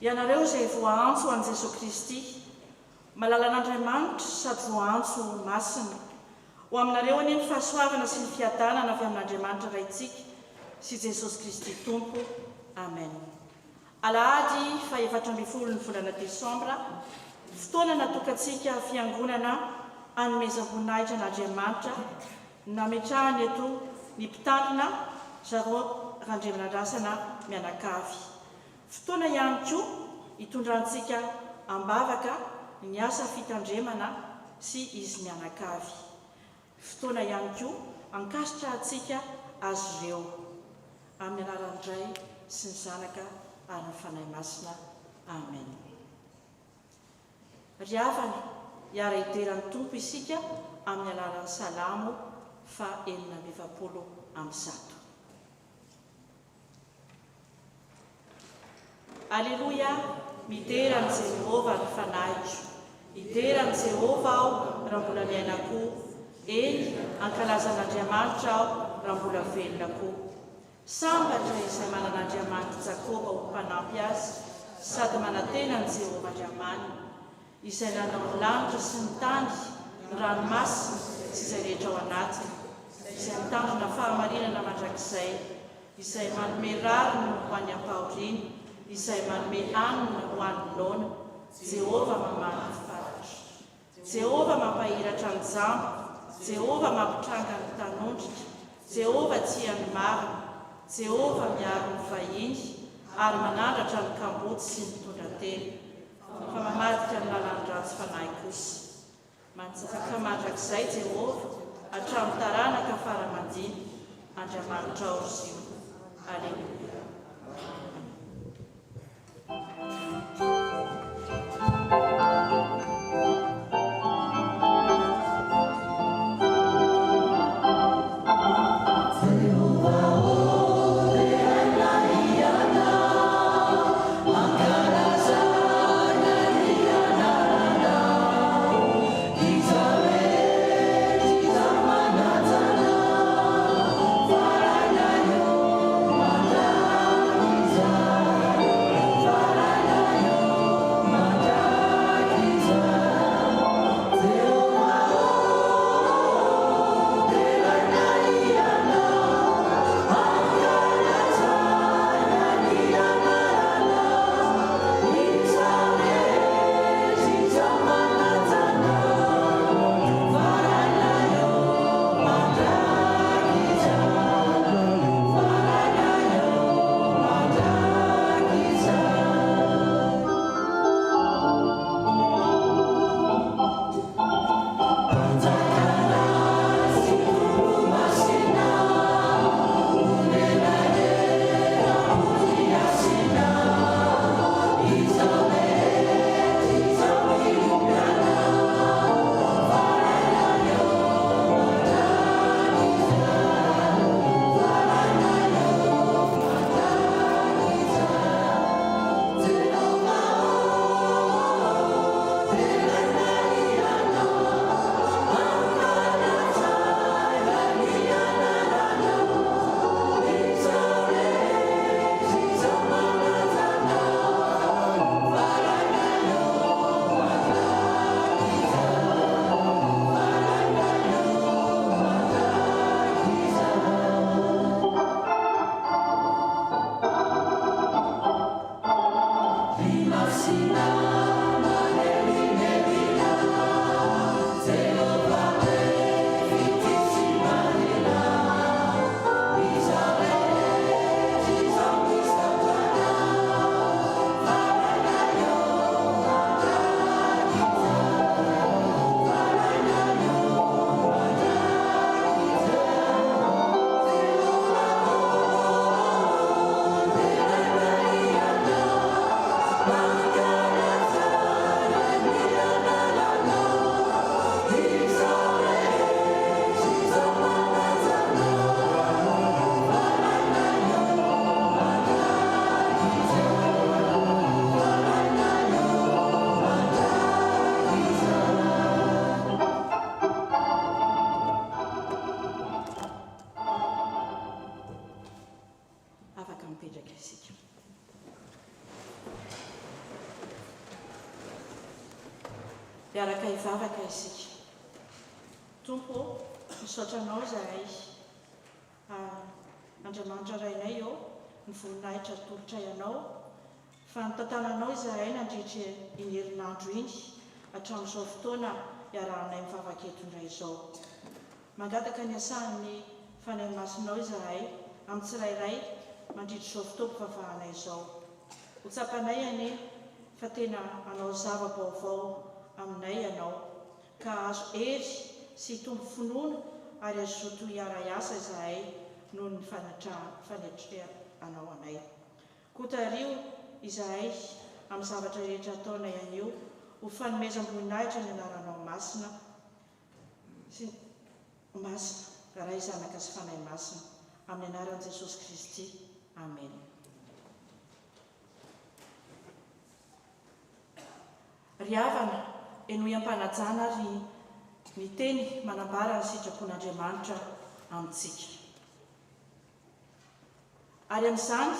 ianareo izay voaantso an' Jesosy Kristy, malala an'Andriamanitra sady voaantso masina. Ho aminareo any ny fahasoavana sy ny fiadanana avy amin'Andriamanitra raitsika sy Jesosy Kristy Tompo. Amen. Alahady fa 14 ny volana Desambra, fotoana natokantsika fiangonana hanomezam-boninahitra an'Andriamanitra nametrahany eto ny mpitandrina Zarao Randriamanandrasana mianakavy. Fotoana ihany koa hitondrantsika ambavaka ny asa fitandremana sy izy mianakavy. Fotoana ihany koa ankasitra antsika azy ireo amin'ny anaran'Iray sy ny Zanaka ary ny Fanahy Masina. Amen. Riavana hiara hitoeran'ny Tompo isika amin'ny alalan'ny Salamo 420. Alleluia, miterany Jehova ny fanahiko, iterany Jehova aho raha mbola miaina koa, eny ankalazan'Andriamanitra aho raha mbola velona koa. Sambatra izay manan'Andriamanitra Jakoba ho mpanampy azy, sady manantena ny Jehova Andriamanina, izay nanao ny lanitra sy ny tany, ny ranomasina sy izay rehetra ao anatiny, izay mitandrina fahamarinana mandrakizay, izay manome rariny ho an'ny ampahoriana, izay manome anina ho an'ny laona. Jehova mamana ny faritra, Jehova mampahiratra ny jambo, Jehova mampitranga ny tanondrika, Jehova tia ny marina, Jehova miaro ny vahiny ary manandratra ny kamboty sy ny tondratena, fa mamadika ny lalan'ny ratsy fanahy kosa. Manjaka mandrakizay Jehova hatramin'ny taranaka faramandiny, Andriamanitra orizio. Alleluia. Miaraka hivavaka isika. Tompo, misaotra anao zahay. Andriamanitra rainay eo, ny voninahitra tolotra ianao. Fa nitantananao izahay nandritra iny herinandro iny, hatramin'izao fotoana iarahanay mivavaka eto indray izao. Mangataka ny asahan'ny fanahy masinao izahay amin'ny tsirairay mandritra izao fotoam-pivavahanay izao. Ho tsapanay anie fa tena anao zava-baovao aminay ianao, ka azo hery sy tombo finoana ary azo zoto hiara-iasa izahay noho ny fanetrera anao anay. Kotario izahay amin'ny zavatra rehetra ataonay anio, ho fanomezam-boninahitra ny anaranao masina sy masina, Ray Zanaka sy Fanahy Masina, amin'ny anaran'i Jesosy Kristy. Amen. Ry havana, enoy am-panajana ary ny teny manambara ny sitrapon'Andriamanitra amintsika. Ary amin'izany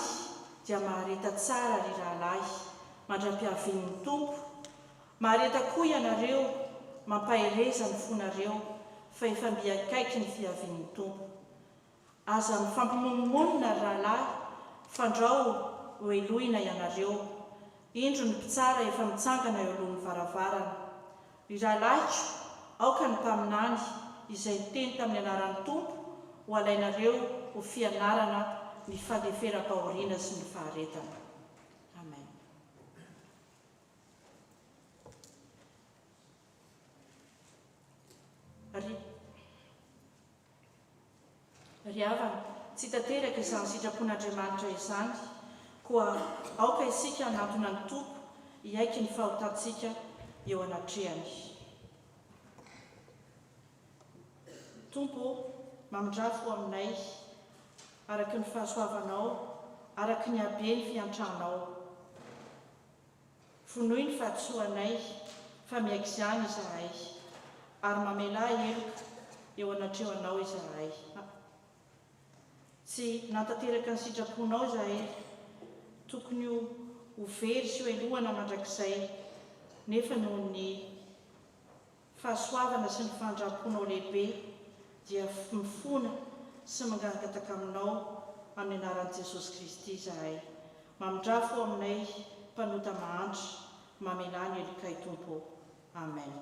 dia mahareta tsara ry rahalahy mandram-piavin'ny Tompo, mahareta koa ianareo mampahireza ny fonareo fa efa mbiakaiky ny fiavin'ny Tompo. Aza mifampimonomonina ry rahalahy, fandrao ho elohina ianareo, indro ny mpitsara efa mitsangana eo alohan'ny varavarana. Ry rahalahy, aoka ny mpaminany izay teny tamin'ny anaran'ny Tompo ho alainareo ho fianarana ny fahateferam-pahoriana sy ny faharetana. Amen. Ry havana, tsy tanteraka izany sitrapon'Andriamanitra izany, koa aoka isika hanantona ny Tompo hiaiky ny fahotantsika eo anatrehany. Tompo, mamindrafo aminay araky ny fahasoavanao, araky ny habeny fiantranao. Vonoy ny fahadisoanay fa miaiky izany izahay, ary mamela heloka eo anatrehanao izahay. Tsy natanteraka ny sitraponao izahay, tokony ho very sy ho elohana mandrakizay, nefa noho ny fahasoavana sy ny fandraponao lehibe dia mifona sy mangangataka aminao amin'ny anaran'i Jesosy Kristy izahay. Mamindrafo aminay mpanota mahandry, mamela ny heloka i Tompo. Amen.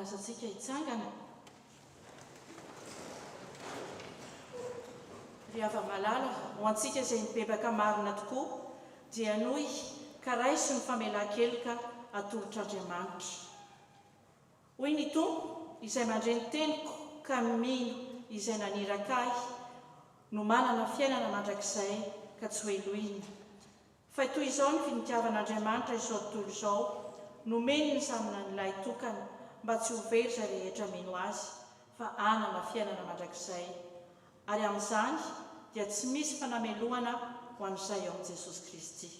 lasantsika hitsangana ry ava-malala ho antsika izay mibebaka marina tokoa dia nohy ka raiso ny famelan-keloka atolotr'Andriamanitra. Hoy ny Tompo izay mandre ny teniko ka mino izay naniraka ahy no manana fiainana mandrakizay ka tsy hoelohiny. Fa toy izao ny finitiavan'Andriamanitra izao tontolo izao, nomeny ny saminan'ilay tokana mba tsy ho very izay rehetra mino azy, fa anana fiainana mandrakizay. Ary amin'izany dia tsy misy fanamelohana ho an'izay ao amin'i Jesosy Kristy.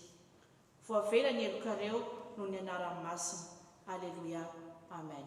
Voavela ny elokareo noho ny anarany masina. Alleluia. Amen.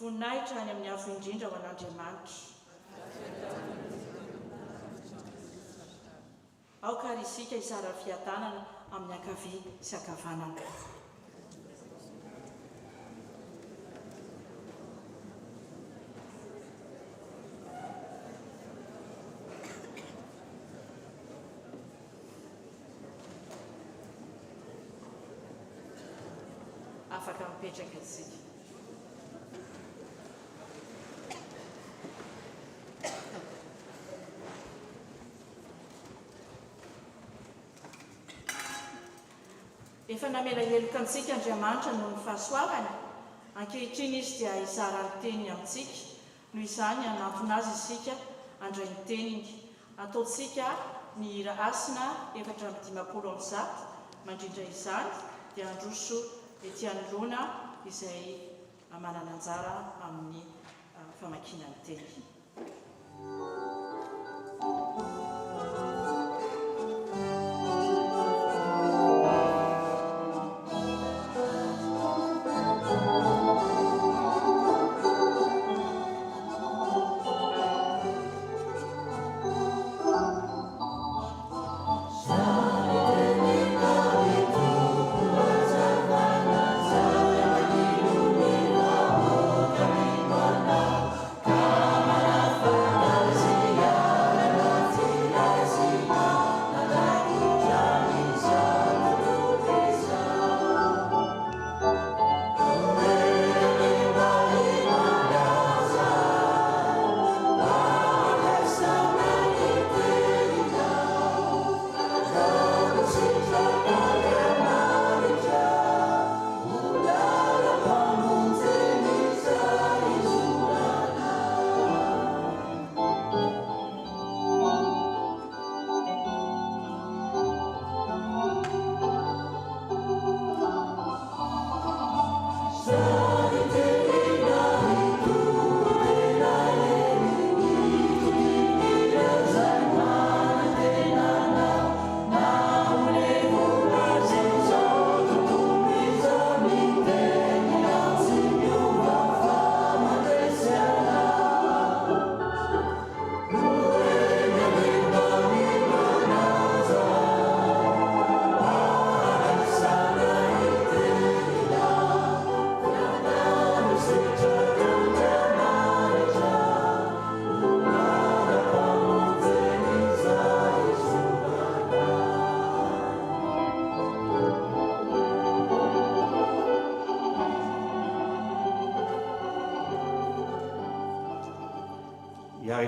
Voninahitra any amin'ny avo indrindra ho an'Andriamanitra. Aoka ry isika hisara fiadanana amin'ny ankavia sy ankavanana. Afaka mipetraka isika. efa namela heloka antsika Andriamanitra noho ny fahasoavany, ankehitriny izy dia izara ny teniny amintsika, noho izany hanampona azy isika handray ny teniny. Ataontsika ny hira asina 450 mandrindra izany dia androso ety anoloana izay manana anjara amin'ny famakiana ny teny.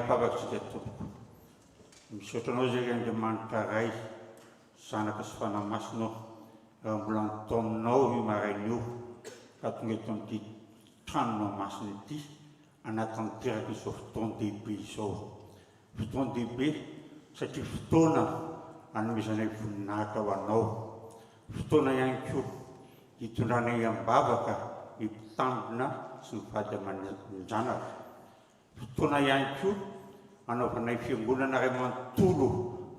Papakatsika tompoko misaotra anao zay Andriamanitra ray zanaka sy fanamasinao raha mbola nitao aminao io marain'io ka tonga eto amin'ity tranonao masina ity anatin'ny teraka izao fotoana dehibe izao. Fotoana dehibe satria fotoana hanomezanay voninahitra ho anao, fotoana ihany koa hitondranay am-bavaka ny mpitandrina sy ny fady aman-janaka, fotoana ihany koa anaovanay fiangonana ray manontolo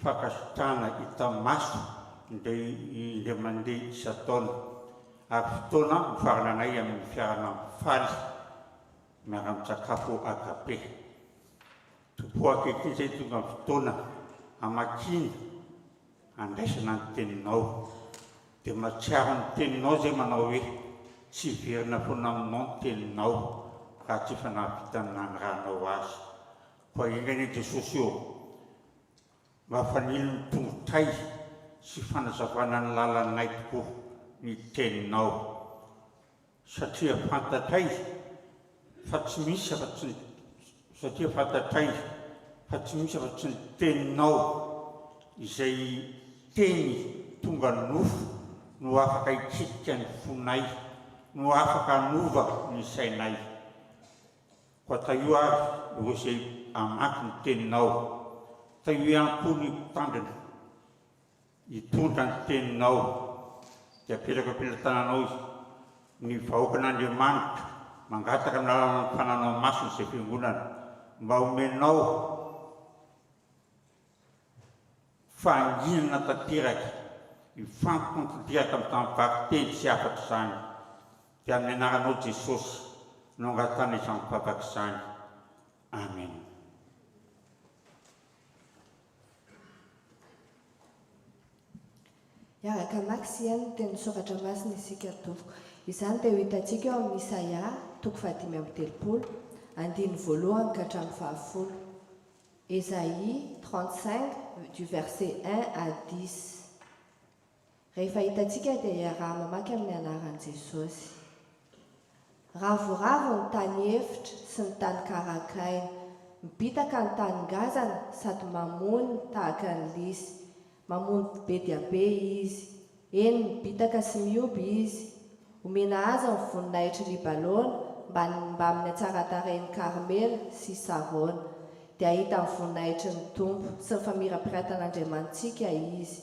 fakasitrahana hita maso indray mandeha isa-taona, ary fotoana mifarana anay amin'ny fiarana faly miara-mitsakafo agape. Topoaka eky izay tonga amin'ny fotoana hamakina andraisana ny teninao, dia matsiaro ny teninao zay manao hoe tsy verina foana aminao ny teninao raha tsy efa nahavitany nanoranao azy. Koa ingany Jesosy eo mahafanilo ny tongotray sy fanazavana ny lalanay tokoa ny teninao, satria fantatray fa tsy misy afa-tsy satria fantatray fa tsy misy afa-tsy ny teninao izay teny tonga nofo no afaka hikitika ny fonay, no afaka hanova ny sainay. Koa taio ary eo izay amaky ny teninao, taio ihany koa ny mpitandrina hitondra ny teninao, dia apetraka am-pelatananao izy ny vahoakan'Andriamanitra mangataka ny lalana ny fananao masina izay fiangonana mba omenao fahanginana tanteraka, hifantoka tanteraka amin'ny tany vaky-teny sy afatra izany, dia amin'ny anaranao Jesosy no angatana izany papaka izany. Amen. Miaraka mamaky siany teny soratra masina isika tompoko. Izany dia ho hitantsika eo amin'ny Isaia 5:30, andiny voalohany ka hatramin'ny 20. Ésaïe 35 du verset 1 à 10. Rehefa hitantsika dia iaraha mamaky amin'ny anaran'i Jesosy. Ravoravo ny tany efitra sy ny tany karakaina, mibitaka ny tany ngazana sady mamony tahaka ny lisy, mamony be dia be izy, eny bitaka sy mioby izy omena azy ny voninahitry Libalona mba amin'ny atsara-tarainy Karmela sy Sarona dia ahita ny voninahitry ny Tompo sy ny famirapiretan'Andriamantsika izy.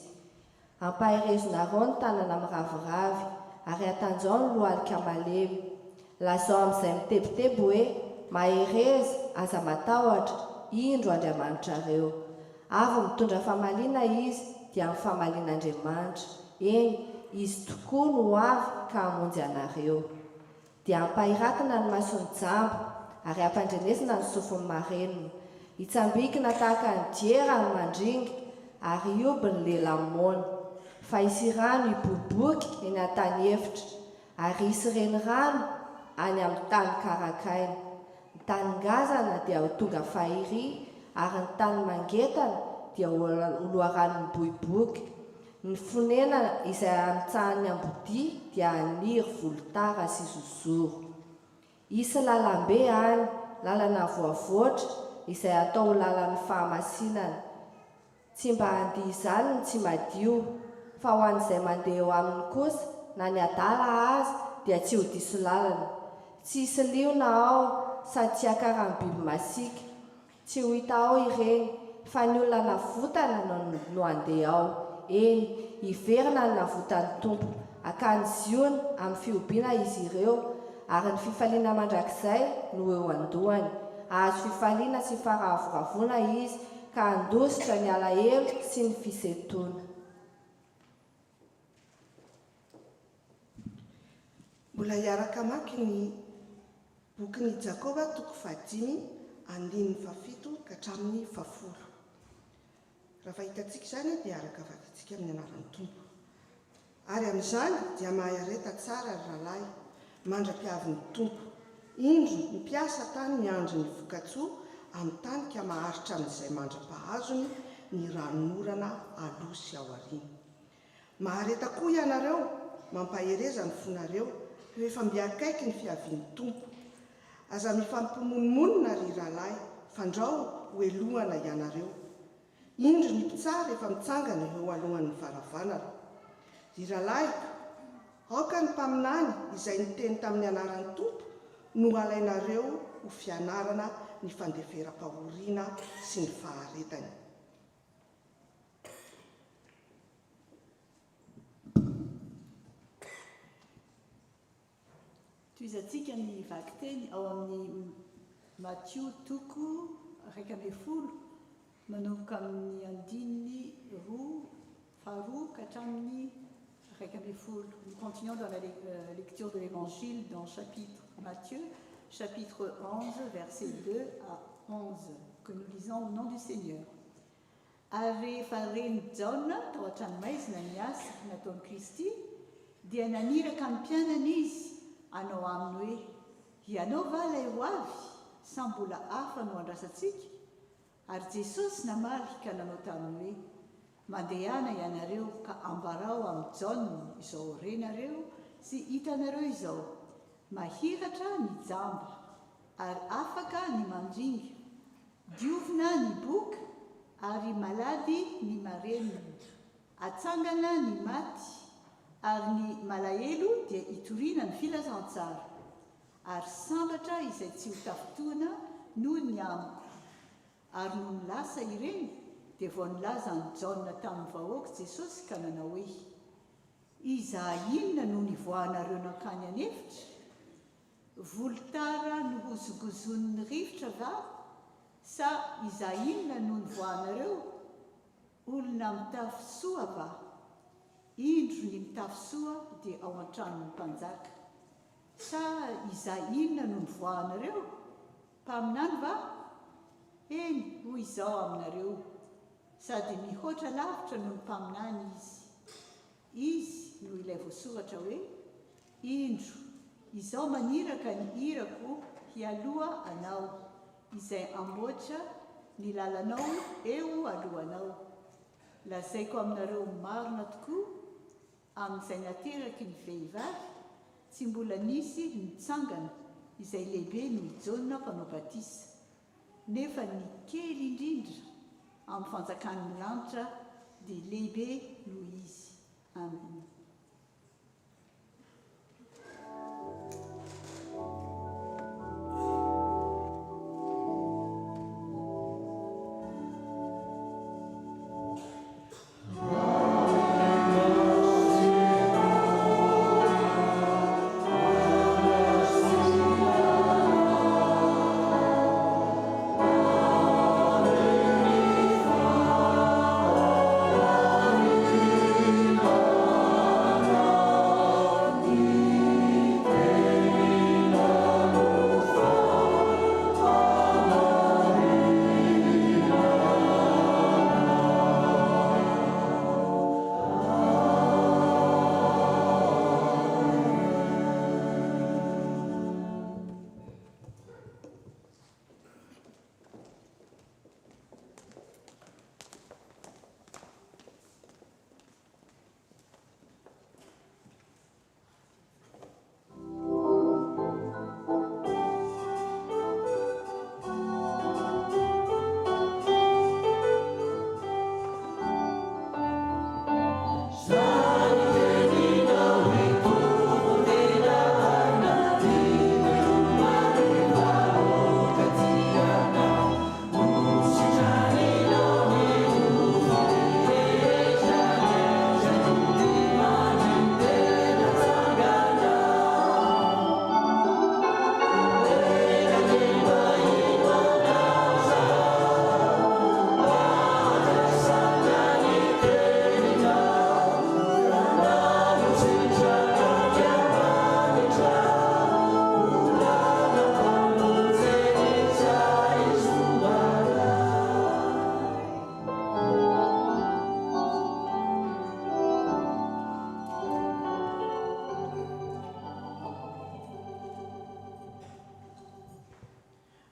Ampahirezona Arona ny tanana amin'ny raviravy ary atanjao ny lohalika malemy. Lazao amin'izay mitebiteby hoe mahereza aza matahotra indro Andriamanitrareo. Avy mitondra famaliana izy dia amin'ny famalian'Andriamanitra. Eny, izy tokoa no avy ka hamonjy anareo. Dia ampahirakina ny mason'ny jambo ary ampandrenesina ny sofiny marenina. Hitsambikina tahaka ny diera ny mandringa ary ioby ny lela mona. Fa hisy rano hiboboky eny an-tany efitra ary hisy renirano any amin'ny tany karakaina. Ny tany ngazana dia ho tonga fahiry ary ny tany mangetana dia ho loharanon'ny bohiboky. Ny fonena izay amitsahan'ny ambodi dia aniry volotara sy zozoro. Isy lalambe any, lalana voavoatra izay atao lalan'ny fahamasinana. Tsy mba handihy izany ny tsy madio, fa ho an'izay mandeha eo aminy kosa na ny adala azy dia tsy ho diso lalana. Tsy hisy liona ao sady tsy hakaran'ny biby masika. Tsy ho hita ao ireny, fa ny olona navotana no andeha ao. Eny, hiverina ny navotan'ny Tompo, akanjiony amin'ny fihobiana izy ireo, ary ny fifaliana mandrakizay no eo andohany. Azo fifaliana sy farahavonavona izy ka handositra ny alahelo sy ny fisetona. Mbola hiaraka mamaky ny bokin'i Jakoba 5:7-7 ka hatramin'ny 10. Raha fahitantsika izany dia araka vatantsika amin'ny anaran'ny Tompo. Ary amin'izany dia mahareta tsara ry rahalahy mandra-piavin'ny Tompo. Indro ny mpiasa tany miandry ny voka-tsoa amin'ny tany ka maharitra amin'izay mandra-pahazony ny ranomorana aloha sy aoriana. Mahareta koa ianareo mampahereza ny fonareo rehefa mbiakaiky ny fiavian'ny Tompo. Aza mifampimonmonina ry rahalahy fandrao hoelohana ianareo. Indro ny mpitsara efa mitsangana eo alohan'ny varavarana. Ry rahalahy, aoka ny mpaminany izay niteny tamin'ny anaran'ny Tompo no alainareo ho fianarana ny fandeferam-pahoriana sy ny faharetany. Toizatsika ny vaky teny ao amin'ny Matthieu 1:10 manomboka amin'ny andininy 2 ka hatramin'ny 11. Nous continuons dans la lecture de l'Évangile dans Matthieu, chapitre 11, versets 2 à 11, que nous lisons au nom du Seigneur. Ary fareny Jaona tao an-tranomaizina ny asa nataon'i Kristy, dia naniraka ny mpianany izy anao aminy hoe, ianao va ilay ho avy sa mbola hafa no andrasantsika? Ary Jesosy namaly ka nanao taminy hoe, mandehana ianareo ka ambarao amin'ny Jaona izao renareo sy hitanareo izao, mahiratra ny jamba ary afaka ny mandringa, diovina ny boka ary malady ny marenina, atsangana ny maty ary ny malahelo dia hitoriana ny filazantsara, ary sambatra izay tsy ho tafitoana noho ny amiko. Ary no nilasa ireny dia vao nilaza ny Jaona tamin'ny vahoaka Jesosy ka nanao hoe, iza inona no nivoahanareo nankany anefitra? Volotara no hozogozon'ny rivotra va? Sa iza inona no nivoahanareo? Olona mitafy soa va? Indro ny mitafy soa dia ao an-tranon'ny mpanjaka. Sa iza inona no nivoahanareo? Mpaminany va? Eny, hoy izao aminareo, sady mihoatra lavitra no ny mpaminany izy. Izy no ilay voasoratra hoe, indro, izao maniraka ny irako hialoha anao, izay amboatra ny lalanao eo alohanao. Lazaiko aminareo marina tokoa, amin'izay nateraky ny vehivavy, tsy mbola nisy nitsangana izay lehibe noho Jaona mpanao batisa, nefa ny kely indrindra amin'ny fanjakan'ny lanitra dia lehibe noho izy. Amen.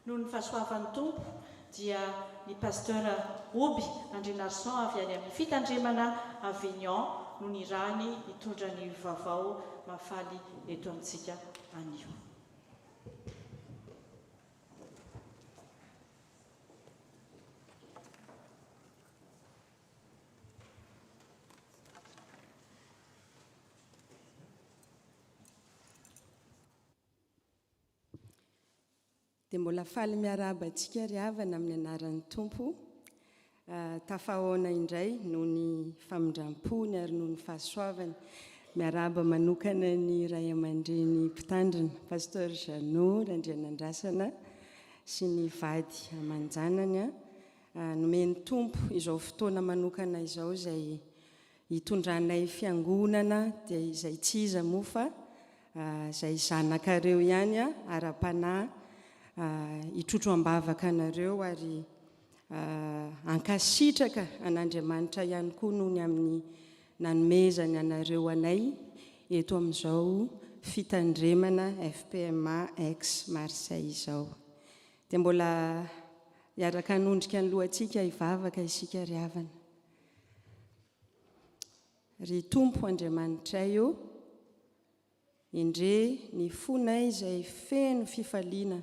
noho ny fahasoavan'ny tompo dia ny pasteur Oby Andrinarson avy any amin'ny fitandremana Avignon no ny rany hitondra ny vaovao mafaly eto amintsika anio. Dia mbola faly miaraba antsika ry havana amin'ny anaran'ny tompo. Tafahoana indray noho ny famindram-pony ary noho ny fahasoavany. Miaraba manokana ny ray aman-dreny mpitandrina pasteur Jeannot Randrianandrasana sy ny vady aman-janany nomeny tompo izao fotoana manokana izao izay hitondranay fiangonana dia izay tsy iza moa fa izay zanakareo ihany ara-panahy hitrotro ambavaka anareo ary ankasitraka an'Andriamanitra ihany koa noho ny amin'ny nanomezany anareo anay eto amin'izao fitandremana FPMA X Marseille izao. Dia mbola hiaraka hanondrika ny lohantsika hivavaka isika ry havana. Ry tompo Andriamanitray eo, indre ny fonay izay feno fifaliana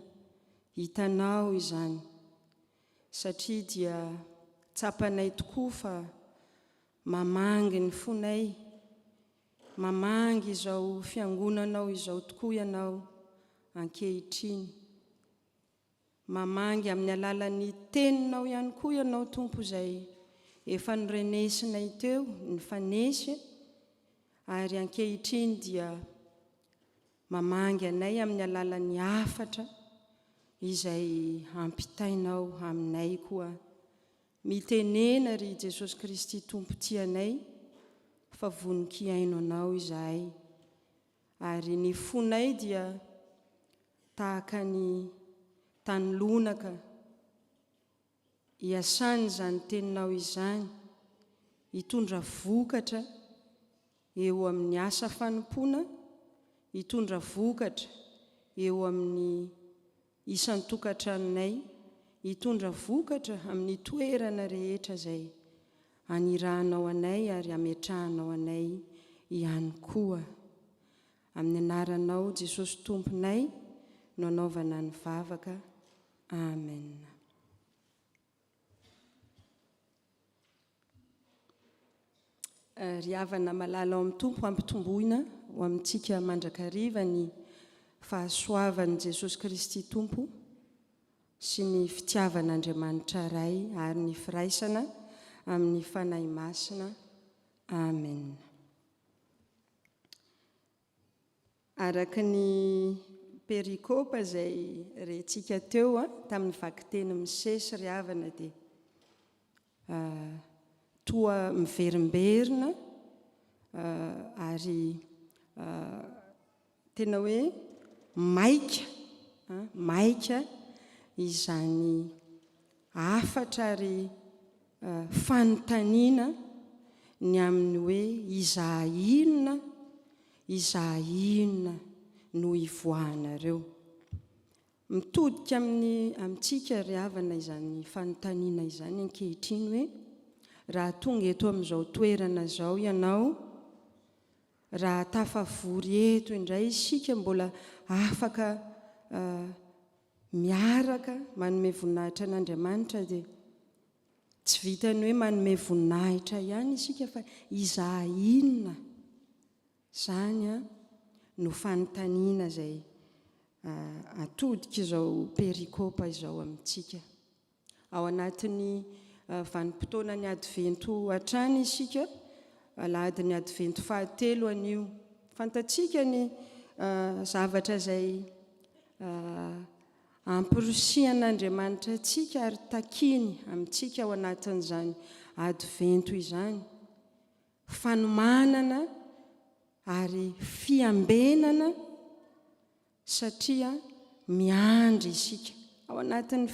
hitanao izany, satria dia tsapanay tokoa fa mamangy ny fonay, mamangy izao fiangonanao izao tokoa ianao ankehitriny, mamangy amin'ny alalan'ny teninao ihany koa ianao tompo izay efa nirenesinay teo, ny fanesy, ary ankehitriny dia mamangy anay amin'ny alalan'ny hafatra izay ampitainao aminay koa. Mitenena ry Jesosy Kristy tompotianay fa voninkiaino anao izahay, ary ny fonay dia tahaka ny tanilonaka hiasany izany teninao izany, hitondra vokatra eo amin'ny asa fanompoana, hitondra vokatra eo amin'ny isan-tokantranonay, hitondra vokatra amin'ny toerana rehetra izay aniranao anay ary ametrahanao anay ihany koa. Amin'ny anaranao Jesosy tomponay no anaovana ny vavaka. Amen. Ry havana malala ao amin'ny tompo ampitomboina ho amintsika mandrakariva ny fahasoavan'i Jesosy Kristy tompo sy ny fitiavan'Andriamanitra ray ary ny firaisana amin'ny fanahy masina. Amen. Araka ny perikôpa izay rentsika teo tamin'ny vakiteny misesy ry havana dia toa miverimberina ary tena hoe maika izany afatra ary fanontaniana ny amin'ny hoe iza inona no ivoahanareo. Mitodika amintsika ry havana izany fanontaniana izany ankehitriny hoe raha tonga eto amin'izao toerana izao ianao, raha tafavory eto indray isika mbola afaka miaraka manome voninahitra an'Andriamanitra, dia tsy vitany hoe manome voninahitra ihany isika fa iza inona izany no fanontaniana izay atodika izao perikôpa izao amintsika. Ao anatin'ny vanim-potoana ny advento hatrany isika, alahadin'ny advento fahatelo anio, fantatsika ny zavatra izay ampirosian'Andriamanitra antsika ary takiny amintsika ao anatin'izany advento izany, fanomanana ary fiambenana, satria miandry isika ao anatin'ny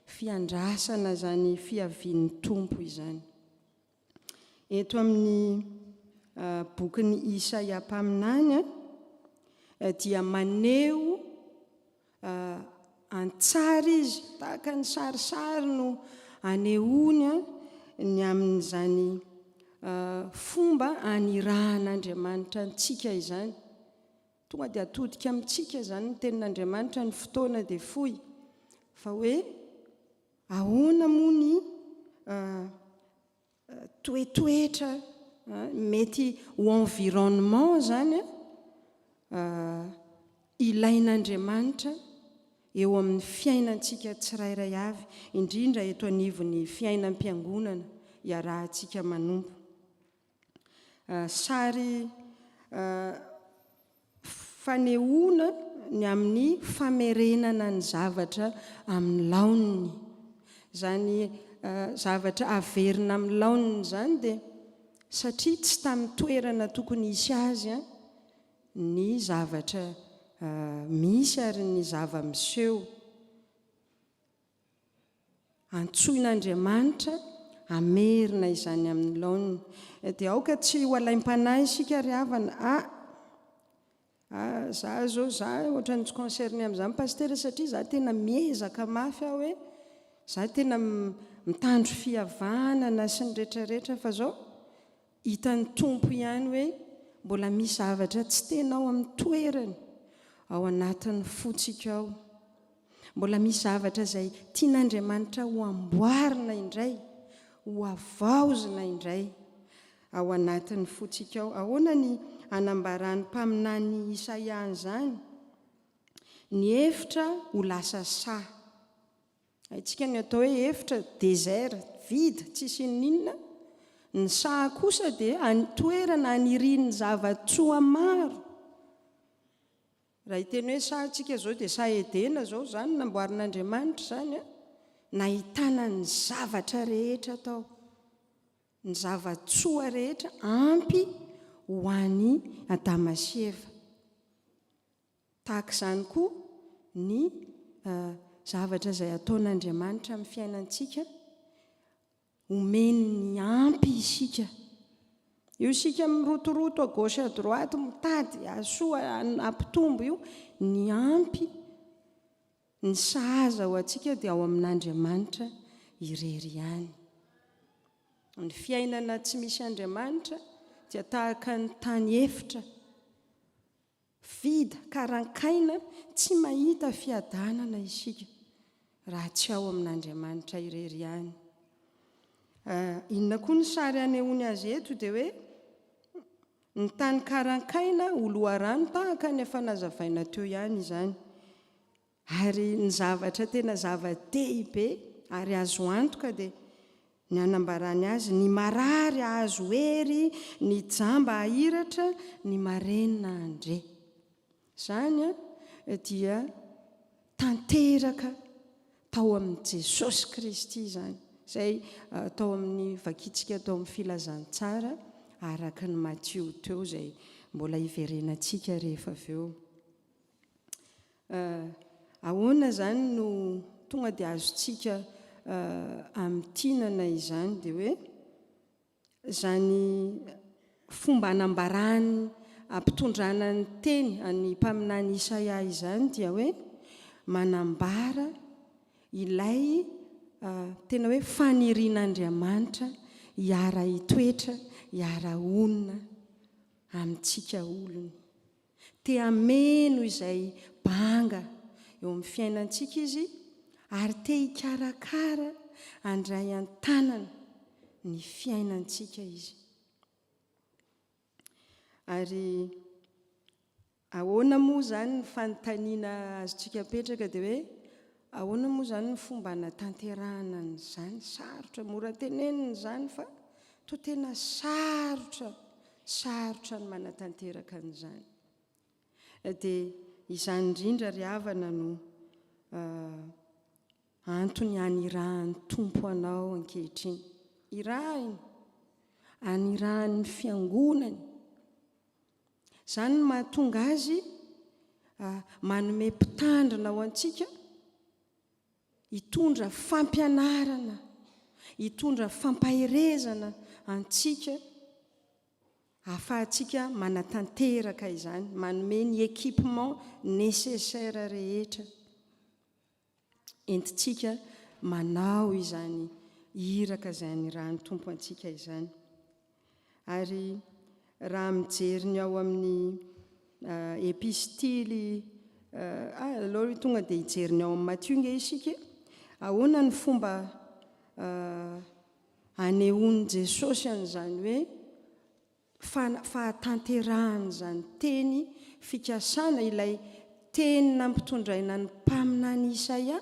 fiandrasana zany fiavian'ny tompo izany. Eto amin'ny bokin'ny Isaia-paminany dia maneho antsara izy tahaka ny sarisary no anehoany ny amin'izany fomba anirahan'Andriamanitra antsika izany. Tonga dia atodika amintsika izany ny tenin'Andriamanitra ny fotoana dia fohy fa hoe ahoana moa ny toetoetra mety ho environnement zany ilain'Andriamanitra eo amin'ny fiainantsika tsirairay avy, indrindra eto anivon'ny fiainam-piangonana iarahantsika manompo. Sary fanehoana ny amin'ny famerenana ny zavatra amin'ny laoniny. Zany zavatra averina amin'ny laoniny zany dia satria tsy tamin'ny toerana tokony hisy azy ny zavatra misy ary ny zava-miseho. Antsoin'Andriamanitra amerina izany amin'ny laoniny. Dia aoka tsy ho alaim-panahy isika ry havana, za zao ohatran'ny tsy concerne amin'izany pastera satria za tena miezaka mafy aho hoe za tena mitandro fihavanana sy ny rehetrarehetra, fa zao hitan'ny tompo ihany hoe mbola misy zavatra tsy tena ao amin'ny toerany ao anatin'ny fotsika ao. Mbola misy zavatra izay tian'Andriamanitra ho amboarina indray, ho avaozina indray ao anatin'ny fotsika ao. Ahoana ny anambarany mpaminany Isaia an'izany? Ny efitra ho lasa saha. Haitsika ny atao hoe efitra désert, vide, tsisy ninona. Ny saha kosa dia toerana anirin'ny zava-tsoa maro. Raha hiteny hoe saha tsika zao dia saha Edena zao, zany namboarin'Andriamanitra zany nahitana ny zavatra rehetra tao, ny zava-tsoa rehetra ampy ho an'ny Adama sy Eva. Tahaka izany koa ny zavatra izay ataon'Andriamanitra amin'ny fiainantsika, omeny ny ampy isika. Io isika mirotoroto à gauche à droite, mitady asoa ampitombo, io ny ampy, ny sahaza ho antsika dia ao amin'Andriamanitra irery ihany. Ny fiainana tsy misy Andriamanitra dia tahaka ny tany efitra, vida, karankaina, tsy mahita fiadanana isika raha tsy ao amin'Andriamanitra irery ihany. Inona koa ny sary anehoany azy eto dia hoe ny tany karankaina ho loharano tahaka ny efa nazavaina teo ihany izany. Ary ny zavatra tena zava-dehibe ary azo antoka dia ny anambarany azy, ny marary azo hery, ny jamba ahiratra, ny marenina andre. Izany dia tanteraka tao amin'ny Jesosy Kristy izany, izay tao amin'ny vakitsika tao amin'ny filazantsara araka ny Matthieu teo izay mbola hiverenantsika rehefa avy eo. Ahoana zany no tonga dia azontsika amin'tinana izany dia hoe zany fomba anambarany ampitondrana ny teny any mpaminany Isaia izany dia hoe manambara ilay tena hoe fanirian'Andriamanitra hiara hitoetra, hiara onina amintsika olony. Te hameno izay banga eo amin'ny fiainantsika izy, ary te hikarakara handray an-tanana ny fiainantsika izy. Ary ahoana moa zany ny fanontaniana azontsika apetraka dia hoe ahoana moa zany ny fomba natanterahana n'izany? Sarotra, mora tenenina izany fa toa tena sarotra ny manatanteraka an'izany. Dia izany indrindra ry havana no antony anirahan'ny tompo anao ankehitriny. Irahiny, anirahan'ny fiangonany. Izany no mahatonga azy manome mpitandrina ao antsika, hitondra fampianarana, hitondra fampaherezana antsika, ahafahantsika manatanteraka izany, manome ny équipement nécessaire rehetra entintsika manao izany iraka izany raha ny tompo antsika izany. Ary raha mijery ny ao amin'ny epistily aloha tonga dia hijery ny ao amin'ny Matthieu nge isika, ahoana ny fomba anehoan'i Jesosy an'izany hoe fahatanterahany izany teny fikasana, ilay teny nampitondraina ny mpaminany Isaia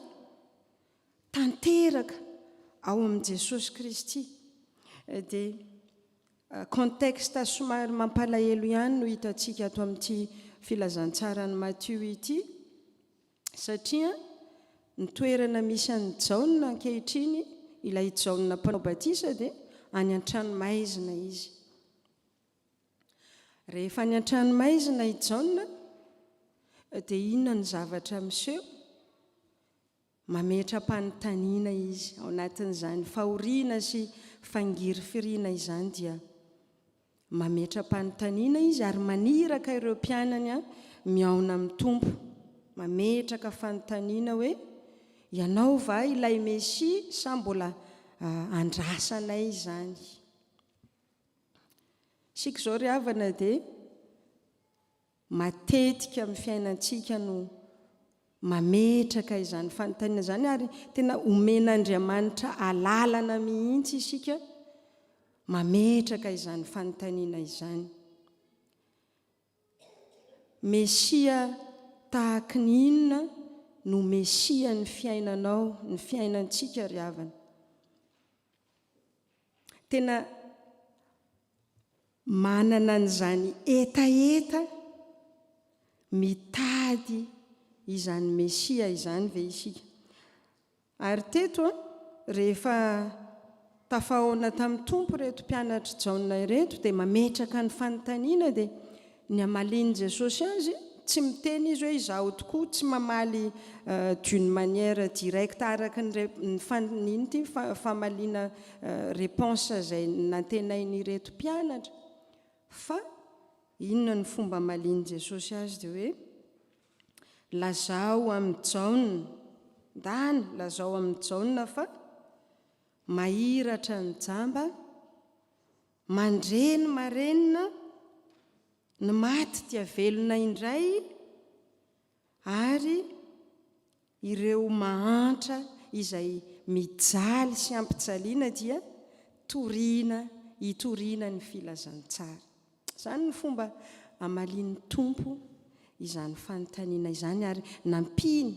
tanteraka ao amin'i Jesosy Kristy. Dia contexte somary mampalahelo ihany no hitantsika ato amin'ity filazantsarany Matthieu ity, satria ny toerana misy an'ny Jaona ankehitriny, ilay Jaona mpanao batisa, dia any an-tranomaizina izy. Rehefa any an-tranomaizina i Jaona, dia inona ny zavatra miseho? Mametram-panontaniana izy ao anatin'izany fahoriana sy fangiry firiana izany, dia mametram-panontaniana izy ary maniraka ireo mpianany miaona amin'ny tompo, mametraka fanontaniana hoe ianao va ilay Mesia sa mbola andrasanay izany? Sika izao ry havana dia matetika amin'ny fiainantsika no mametraka izany fanontaniana izany, ary tena omen'Andriamanitra alalana mihitsy isika mametraka izany fanontaniana izany. Mesia tahaka ny inona no Mesia ny fiainanao, ny fiainantsika ry havana? Tena manana an'izany etaeta mitady izany Mesia izany ve isika? Ary teto rehefa tafahoana tamin'ny tompo reto mpianatra Jaona ireto, dia mametraka ny fanontaniana, dia ny amalian'i Jesosy azy tsy miteny izy hoe izaho tokoa, tsy mamaly d'une manière directe araka ny famaliana réponse izay nantenainy ireto mpianatra, fa inona ny fomba amalian'i Jesosy azy? Dia hoe lazao amin'ny Jaona, ndany lazao amin'ny Jaona fa mahiratra ny jamba, mandreny marenina, ny maty dia velona indray, ary ireo mahantra izay mijaly sy ampijaliana dia hitoriana ny filazantsara. Izany ny fomba amalian'ny tompo izany fanontaniana izany, ary nampiny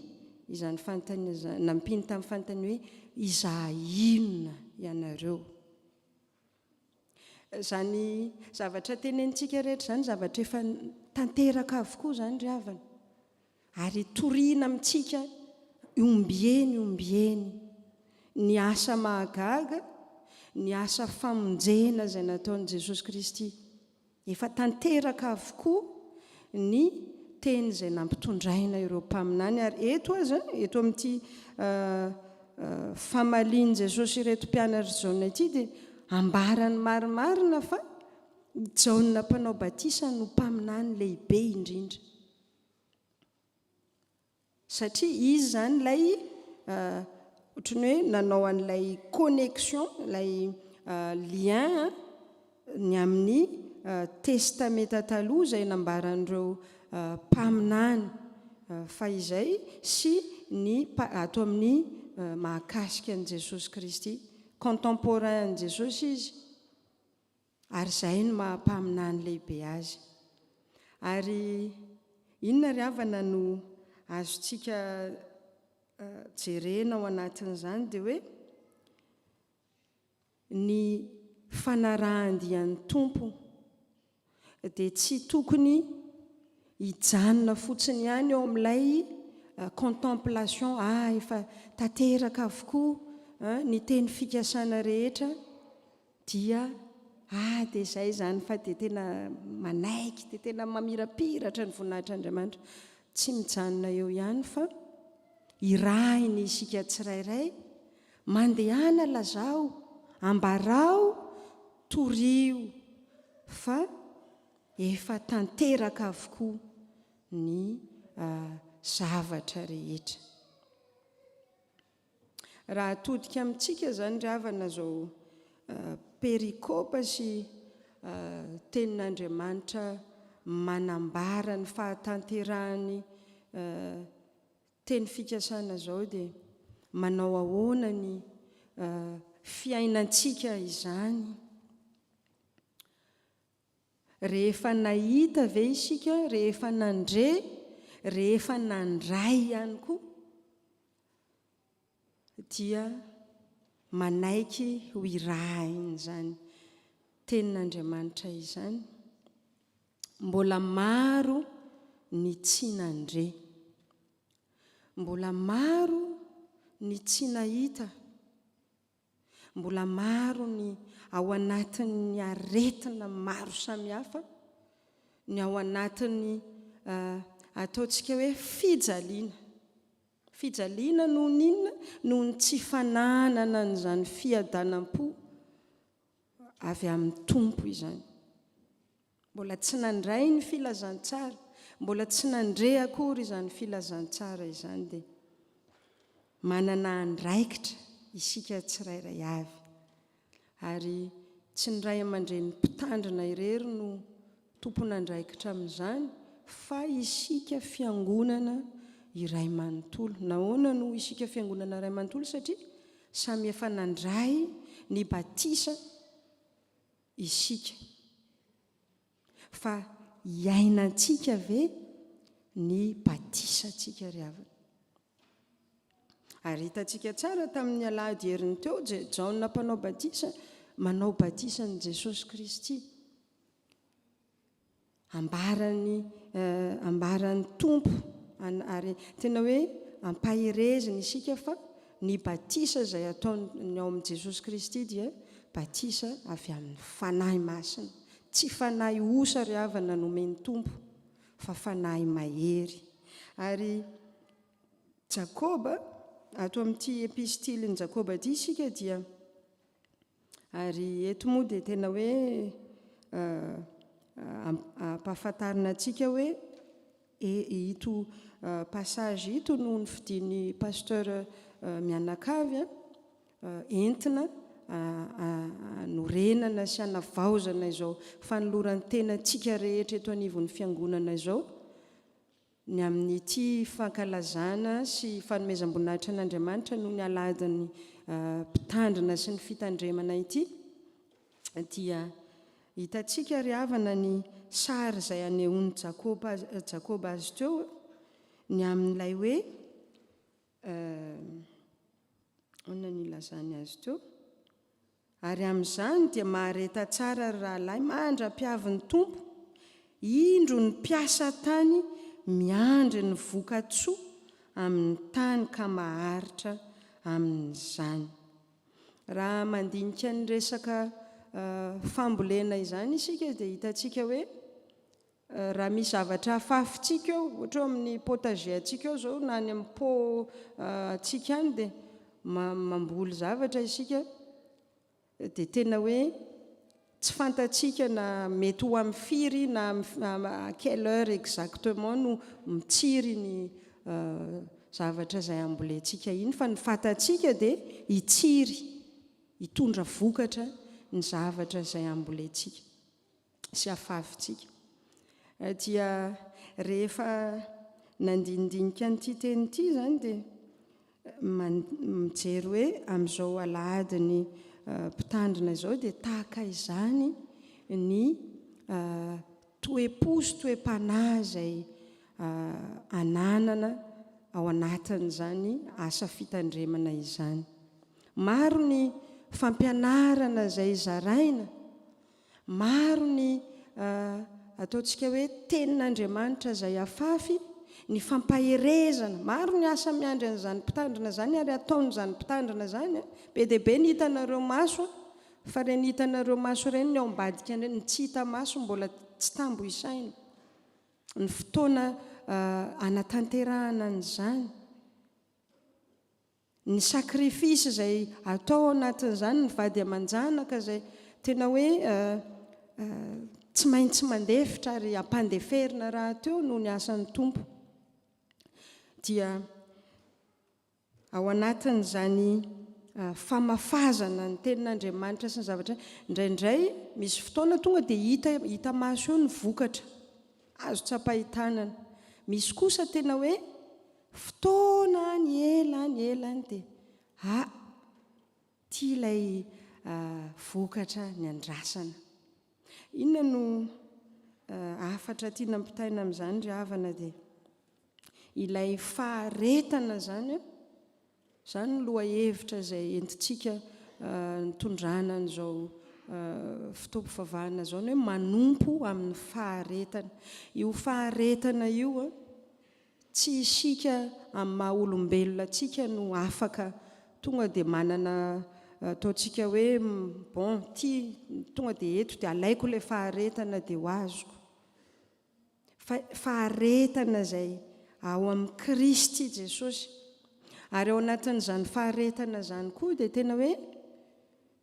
izany fanontaniana izany, nampiny tamin'ny fanontaniana hoe izaho inona ianareo? Izany zavatra tenenitsika rehetra izany zavatra efa tanteraka avokoa izany ry havana, ary toriana amintsika ombieny ny asa mahagaga, ny asa famonjena izay nataon'i Jesosy Kristy. Efa tanteraka avokoa ny teny izay nampitondraina ireo mpaminany, ary eto amin'ity famalian'i Jesosy ireto mpianatra Jaona ity, dia ambarany marimarina fa Jaona mpanao batisa no mpaminany lehibe indrindra, satria izy zany ilay ohatrany hoe nanao an'ilay connexion, ilay lien ny amin'ny testamenta taloha izay nambaran'ireo mpaminany fahizay sy ny ato amin'ny mahakasika an'i Jesosy Kristy, contemporain an'i Jesosy izy, ary izay no mahampaminany lehibe azy. Ary inona ry havana no azontsika jerena ao anatin'izany? Dia hoe ny fanarahan-dian'ny tompo dia tsy tokony hijanona fotsiny ihany eo amin'ilay contemplation, efa tanteraka avokoa ny teny fikasana rehetra, dia dia izay izany fa dia tena manaiky, dia tena mamirapiratra ny voninahitr'Andriamanitra. Tsy mijanona eo ihany, fa irahiny isika tsirairay, mandehana lazao, ambarao, torio, fa efa tanteraka avokoa ny zavatra rehetra. raha todika amintsika zany ry havana zao perikopa sy tenin'Andriamanitra manambara ny fahatanterahany teny fikasana zao dia manao ahoana ny fiainantsika izany. Rehefa nahita ve isika, rehefa nandre, rehefa nandray ihany koa dia manaiky ho irahiny zany tenin'Andriamanitra izany. Mbola maro ny tsy nandre, mbola maro ny tsy nahita, mbola maro ny ao anatin'ny aretina maro samihafa, ny ao anatin'ny ataontsika hoe fijaliana noho n'inona, noho ny tsy fananana n'izany fiadanam-po avy amin'ny tompo izany. Mbola tsy nandray ny filazantsara, mbola tsy nandre akory izany filazantsara izany dia manana andraikitra isika tsirairay avy. Ary tsy ny ray aman-dreny mpitandrina irery no tompon'andraikitra amin'izany, fa isika fiangonana iray manontolo. Nahoana no isika fiangonana iray manontolo? Satria samy efa nandray ny batisa isika, fa iainantsika ve ny batisantsika ry havana? Ary hitantsika tsara tamin'ny alahady heriny teo, Jaona mpanao batisa manao batisan'i Jesosy Kristy, ambarany tompo, ary tena hoe ampahereziny isika fa ny batisa izay ataony ao amin'i Jesosy Kristy dia batisa avy amin'ny fanahy masina, tsy fanahy osa ry havana nomeny tompo, fa fanahy mahery. Ary Jakoba, ato amin'ity epistilin' Jakoba ity isika dia, ary eto moa dia tena hoe ampahafantarina antsika hoe ito passage ito no nifidin'ny pasteur mianakavy entina norenana sy hanavaozana izao fanolorany tena antsika rehetra eto anivon'ny fiangonana izao, ny amin'ity fankalazana sy fanomezam-boninahitra an'Andriamanitra no ny aladin'ny mpitandrina sy ny fitandremana ity, dia hitantsika ry havana ny sary izay anehoan'ny Jakoba azy teo, ny amin'ilay hoe ona ny lazany azy teo. Ary amin'izany dia mahareta tsara ry rahalahy, mandra-piavin'ny tompo, indro ny mpiasa tany miandry ny voka-tsoa amin'ny tany ka maharitra amin'izany. Raha mandinika ny resaka fambolena izany isika dia hitantsika hoe raha misy zavatra hafafintsika eo, ohatra amin'ny potager antsika eo zao na any amin'ny pot antsika any, dia mamboly zavatra isika, dia tena hoe tsy fantatsika na mety ho amin'ny firy na à quelle heure exactement no mitsiry ny zavatra izay ambolentsika iny, fa ny fantatsika dia hitsiry, hitondra vokatra ny zavatra izay ambolentsika sy hafafintsika. Dia rehefa nandinidinika an'ity teny ity zany dia mijery hoe amin'izao alahadiny mpitandrina izao dia tahaka izany ny toe-po sy toe-panahy izay ananana ao anatin'izany asa fitandremana izany. Maro ny fampianarana izay zaraina, maro ny ataontsika hoe tenin'Andriamanitra izay afafy, ny fampaherezana, maro ny asa miandry an'izany mpitandrina izany ary ataon'izany mpitandrina izany. Be dia be ny hitanareo maso, fa ireny hitanareo maso ireny ny ao ambadika ireny, ny tsy hita maso mbola tsy tambo isaina. Ny fotoana anatanterahana an'izany, ny sakrifisy izay atao anatin'izany, ny vady aman-janaka izay tena hoe tsy maintsy mandefitra ary ampandeferina raha teo noho ny asan'ny tompo. Dia ao anatin'izany famafazana ny tenin'Andriamanitra sy ny zavatra indraindray misy fotoana tonga dia hita maso eo ny vokatra azo tsapahitanana. Misy kosa tena hoe fotoana ny elany dia tia ilay vokatra ny andrasana. Inona no afatra tiana mpitaina amin'izany ry havana dia ilay faharetana zany ny loha-hevitra izay entintsika nitondrana n'izao fotoam-pivavahana zao ny hoe manompo amin'ny faharetana. Io faharetana io tsy isika amin'ny maha olombelona tsika no afaka tonga dia manana ataontsika hoe bon tonga dia eto dia alaiko ilay faharetana dia ho azoko. Faharetana izay ao amin'ny Kristy Jesosy. Ary ao anatin'izany faharetana izany koa dia tena hoe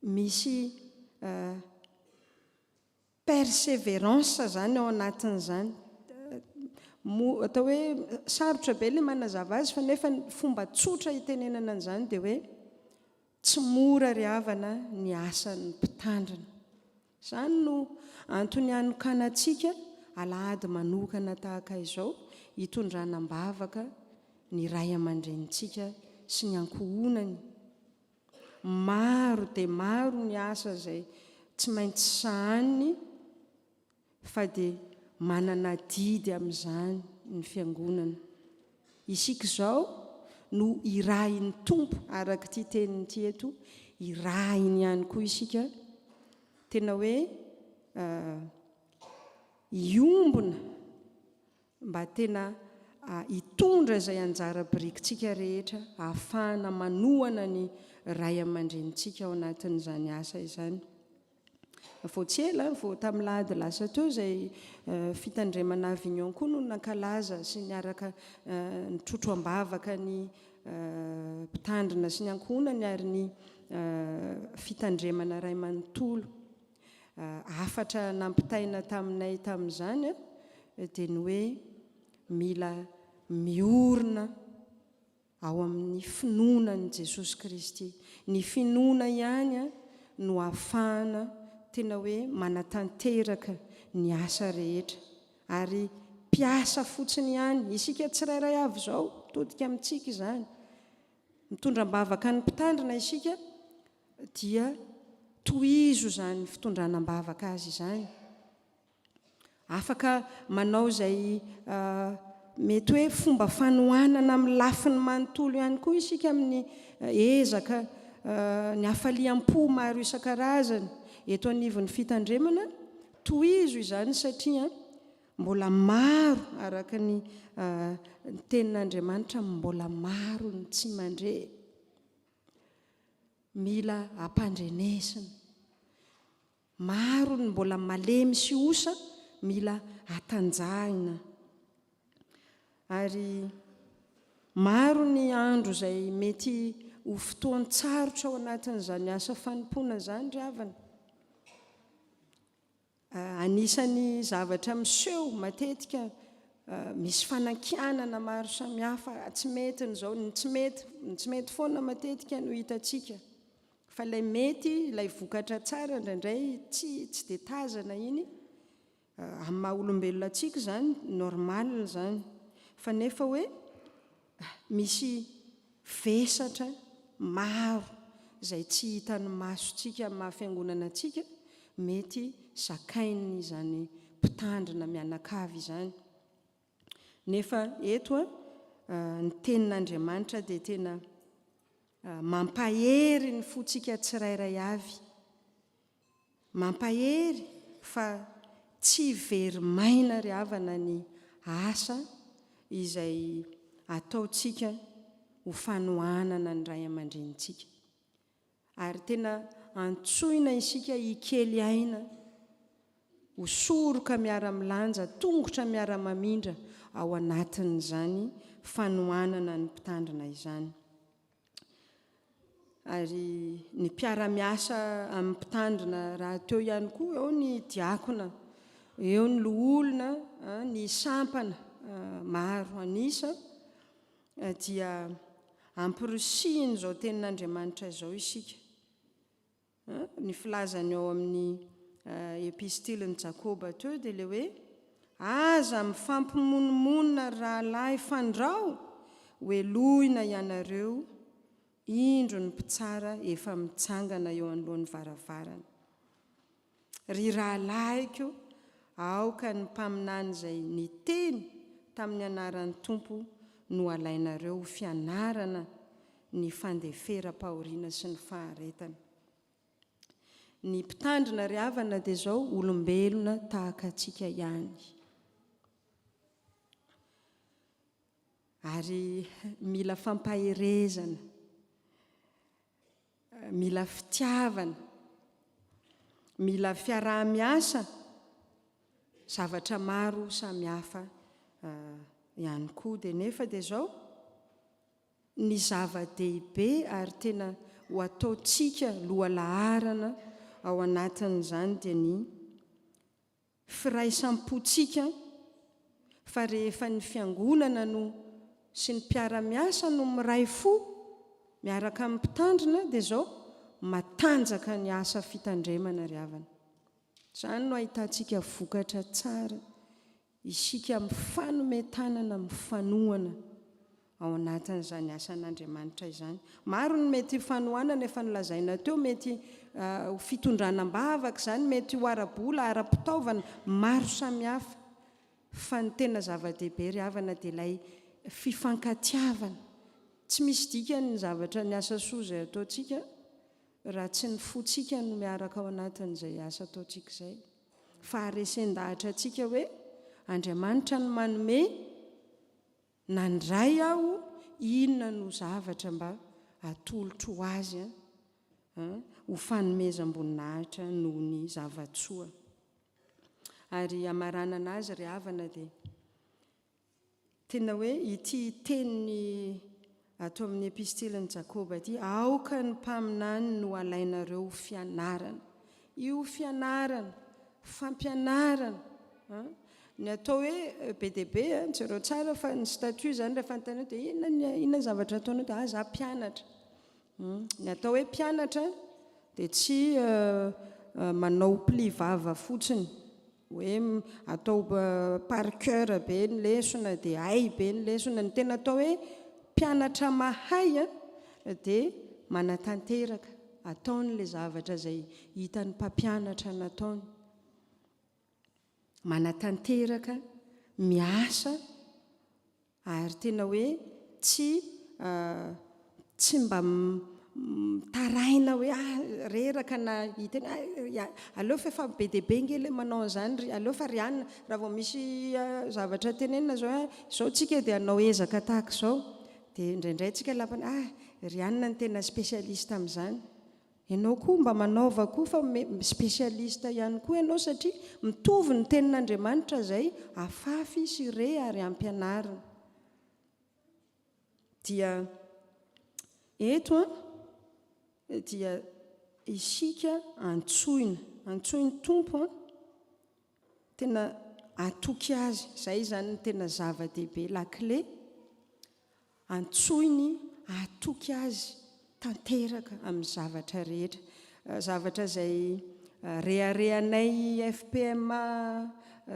misy persévérance zany ao anatin'izany. Atao hoe sarotra be ilay manazava azy fa nefa fomba tsotra hitenenana an'izany dia hoe tsy mora ry havana ny asan'ny mpitandrina. Izany no antony hanokana antsika alahady manokana tahaka izao hitondranam-bavaka ny ray aman-drenintsika sy ny ankohonany. Maro dia maro ny asa izay tsy maintsy sahaniny fa dia manana didy amin'izany ny fiangonana. Isika izao no irahin'ny tompo araka ity teniny ity eto, irahiny ihany koa isika tena hoe iombona mba tena hitondra izay anjara birikintsika rehetra ahafahana manohana ny ray aman-drenintsika ao anatin'izany asa izany. Vao tsy ela vao tamin'ny lahady lasa teo izay fitandremana Avignon koa no nankalaza sy niaraka nitrotro am-bavaka ny mpitandrina sy ny ankohonany ary ny fitandremana ray manontolo. Afatra nampitaina taminay tamin'izany dia ny hoe mila miorina ao amin'ny finoanan'i Jesosy Kristy. Ny finoana ihany no ahafahana tena hoe manatanteraka ny asa rehetra ary mpiasa fotsiny ihany. Isika tsirairay avy izao todika amintsika izany mitondram-bavaka ny mpitandrina isika dia tohizo izany fitondranam-bavaka azy izany. Afaka manao izay mety hoe fomba fanohanana amin'ny lafiny manontolo ihany koa isika amin'ny ezaka ny hafaliam-po maro isan-karazany eto anivon'ny fitandremana. Tohizo izany satria mbola maro araka ny tenin'Andriamanitra mbola maro ny tsy mandre. Mila hampandrenesina. Maro ny mbola malemy sy osa mila hatanjahina. Ary maro ny andro izay mety ho fotoan-tsarotra ao anatin'izany asa fanompoana izany ry havana. Anisan'ny zavatra miseho matetika misy fanankianana maro samihafa tsy mety n'izao ny tsy mety foana matetika no hitantsika. Fa ilay mety ilay vokatra tsara indraindray tsy dia tazana iny amin'ny maha olombelona antsika izany normal izany. Fa nefa hoe misy vesatra maro izay tsy hitan'ny masontsika amin'ny mahafiangonana antsika mety zakainy izany mpitandrina mianakavy izany. Nefa eto ny tenin'Andriamanitra dia tena mampahery ny fontsika tsirairay avy. Mampahery fa tsy very maina ry havana ny asa izay ataontsika ho fanohanana ny ray aman-drenintsika. Ary tena antsoina isika hikely aina, ho soroka miara-milanja, tongotra miara-mamindra ao anatin'izany fanohanana ny mpitandrina izany. Ary ny mpiara-miasa amin'ny mpitandrina raha teo ihany koa eo ny diakona, eo ny loholona, ny sampana maro anisa dia ampirosihiny izao tenin'Andriamanitra izao isika. Ny filazany ao amin'ny epistiliny Jakoba teo dia le hoe aza mifampimonomonina rahalahy fandrao hoelohina ianareo indro ny mpitsara efa mitsangana eo anoloan'ny varavarana. Ry rahalahyko aoka ny mpaminany izay ny teny tamin'ny anaran'ny Tompo no alainareo fianarana ny fandeferam-pahoriana sy ny faharetana. Ny mpitandrina ry havana dia izao olombelona tahaka antsika ihany. Ary mila fampaherezana, mila fitiavana, mila fiaraha-miasa, zavatra maro samihafa ihany koa. Dia nefa dia izao ny zava-dehibe ary tena ho ataontsika lohalaharana ao anatin'izany dia ny firaisam-pontsika, fa rehefa ny fiangonana no sy ny mpiara-miasa no miray fo miaraka amin'ny mpitandrina dia izao matanjaka ny asa fitandremana ry havana. Izany no ahitantsika vokatra tsara isika mifanometanana, mifanohana ao anatin'izany asan'Andriamanitra izany. Maro ny mety fanohanana efa nolazaina teo, mety fitondranam-bavaka izany, mety ho ara-bola, ara-pitaovana maro samihafa, fa ny tena zava-dehibe ry havana dia ilay fifankatiavana. Tsy misy dikany ny zavatra ny asa soa izay ataontsika raha tsy ny fontsika no miaraka ao anatin'izay asa ataontsika izay. Faharesen-dahatra antsika hoe Andriamanitra no manome, nandray aho inona no zavatra mba atolotro ho azy ho fanomezam-boninahitra noho ny zavatsoa. Ary amaranana azy ry havana dia tena hoe ity teniny atao amin'ny epistiliny Jakoba ity, aoka ny mpaminany no alainareo fianarana. Io fianarana, fampianarana, ny atao hoe be dia be, tsy ireo tsara fa ny statut izany rehefa nytanao dia inona zavatra ataonao dia za mpianatra. Ny atao hoe mpianatra dia tsy manao pli vava fotsiny, hoe atao par cœur be ny lesona dia hay be ny lesona. Ny tena atao hoe mpianatra mahay dia manatanteraka, ataony ilay zavatra izay hitan'ny mpampianatra nataony. Manatanteraka, miasa, ary tena hoe tsy mba taraina hoe reraka na hitena aleo fa be dia be ngely manao an'izany, aleo fa ry anina raha vao misy zavatra tenenina zao izao tsika dia hanao ezaka tahaka izao, dia indraindray tsika lapana ry anina ny tena spesialista amin'izany. Ianao koa mba manaova koa fa spesialista ihany koa ianao, satria mitovy ny tenin'Andriamanitra izay afafy sy re ary ampianarina. Dia eto dia isika antsoiny Tompo, tena atoky azy, izay zany tena zava-dehibe, la clé, antsoiny atoky azy tanteraka amin'ny zavatra rehetra. Zavatra izay reharehanay FPM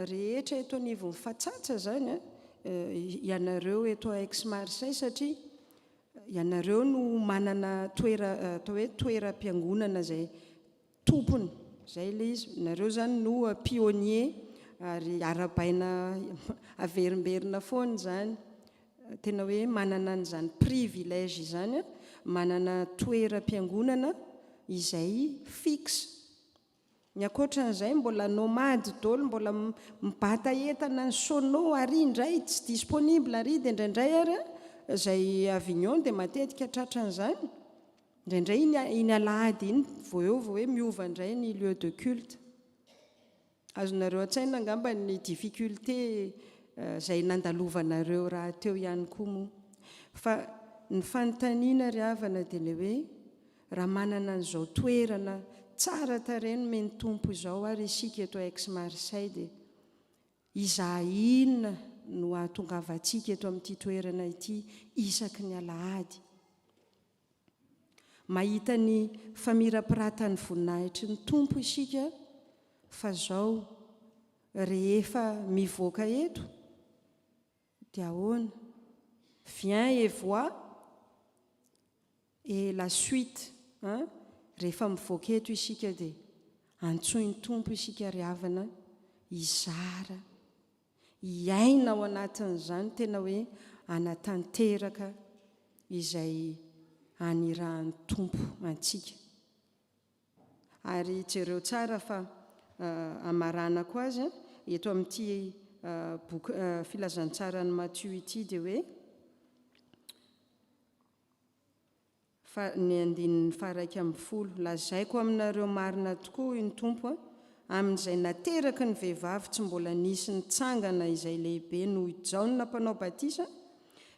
rehetra eto anivon'ny Fahatsatsa zany ianareo eto Aix-Marseille, satria ianareo no manana atao hoe toeram-piangonana izay tompony, izay ilay izy. Nareo zany no pionier ary arabaina averimberina foana zany. Tena hoe manana an'izany privilège izany, manana toeram-piangonana izay fixe. Ny ankoatran'izay mbola nomady daholo, mbola mibata entana ny sono ary indray tsy disponible ary dia indraindray ary izay Avignon dia matetika tratran'izany. Indraindray iny alahady iny vao eo vao hoe miova indray ny lieu de culte. Azonareo an-tsaina angamba ny difficulté izay nandalovanareo raha teo ihany koa moa. Fa ny fanontaniana ry havana dia le hoe raha manana an'izao toerana tsara tareno meny Tompo izao ary isika eto Aix-Marseille, dia izaha inona no ahatongavantsika eto amin'ity toerana ity isaky ny alahady. mahita ny famirapiratany voninahitry ny tompo isika fa zao rehefa mivoaka eto dia ahoana vient et voit et la suite rehefa mivoaka eto isika dia antsoin'ny tompo isika ry havana izara iaina ao anatin'izany tena hoe anatanteraka izay aniran'ny tompo antsika ary jereo tsara fa amaranako azy eto amin'ity boky filazantsarany Matthieu ity dia hoe ny 1:10 lazaiko aminareo marina tokoa ny tompo amin'izay nateraka ny vehivavy tsy mbola nisy nitsangana izay lehibe noho Jaona mpanao batisa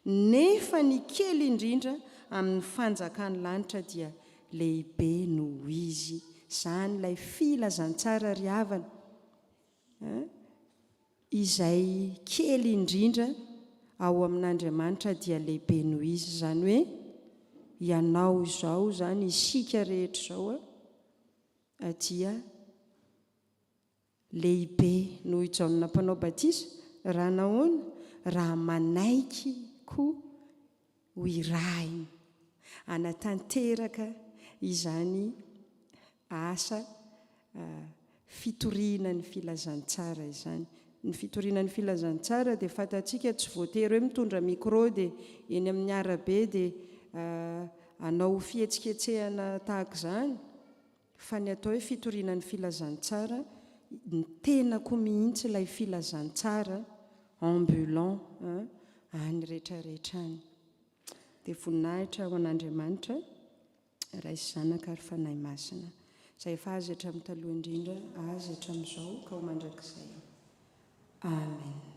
nefa ny kely indrindra amin'ny fanjakan'ny lanitra dia lehibe noho izy. Izany ilay filazantsara ry havana izay kely indrindra ao amin'Andriamanitra dia lehibe noho izy. Izany hoe ianao izao zany isika rehetra izao dia lehibe noho i Jaona mpanao batisa raha nahoana raha manaiky koa ho irahiny anatanteraka izany asa fitoriana ny filazantsara izany. Ny fitoriana ny filazantsara dia fantatsika tsy voatery hoe mitondra micro dia eny amin'ny arabe dia anao fihetsiketsehana tahaka izany fa ny atao hoe fitoriana ny filazantsara ny tenako mihitsy ilay filazantsara ambulant any rehetrarehetra any. Dia voninahitra ho an'Andriamanitra ray sy zanaka ary fanahy masina izay efa azy hatramin'ny taloha indrindra azy hatramin'izao ka ho mandrakizay. Amen.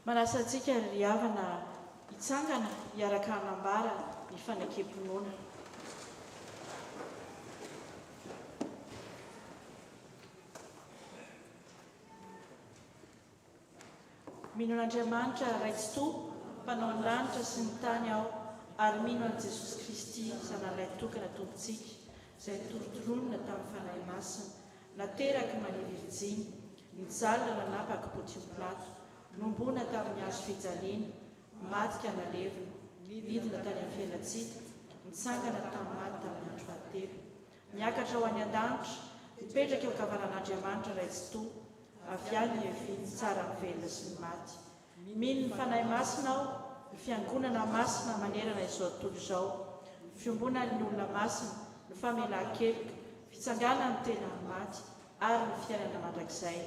Manasa antsika ry havana hitsangana hiaraka hanambara ny fanekem-ponoana. Mino an'Andriamanitra raitsi-to mpanao ny lanitra sy ny tany aho, ary mino an' Jesosy Kristy zanan'ilay tokana tompontsika, izay torotoronina tamin'ny fanahy masina, nateraky manivirijiny, nijalona nanapaka potiomplato, nombona tamin'ny hazo fijaliana, matika nalevina, lidina tany amin'ny fiainatsika, nitsangana tamin'ny maty tamin'ny andro fahatelo, miakatra ho any an-danitra, mipetraka eo kavanan'Andriamanitra raitsi-to, avy any ny evidy tsara mivelona sy ny maty. Mino ny fanahy masina aho, ny fiangonana masina manerana izao tontolo izao, ny fiombonan'ny olona masina, ny famelan-keloka, fitsangana ny tena ny maty, ary ny fiainana mandrakizay.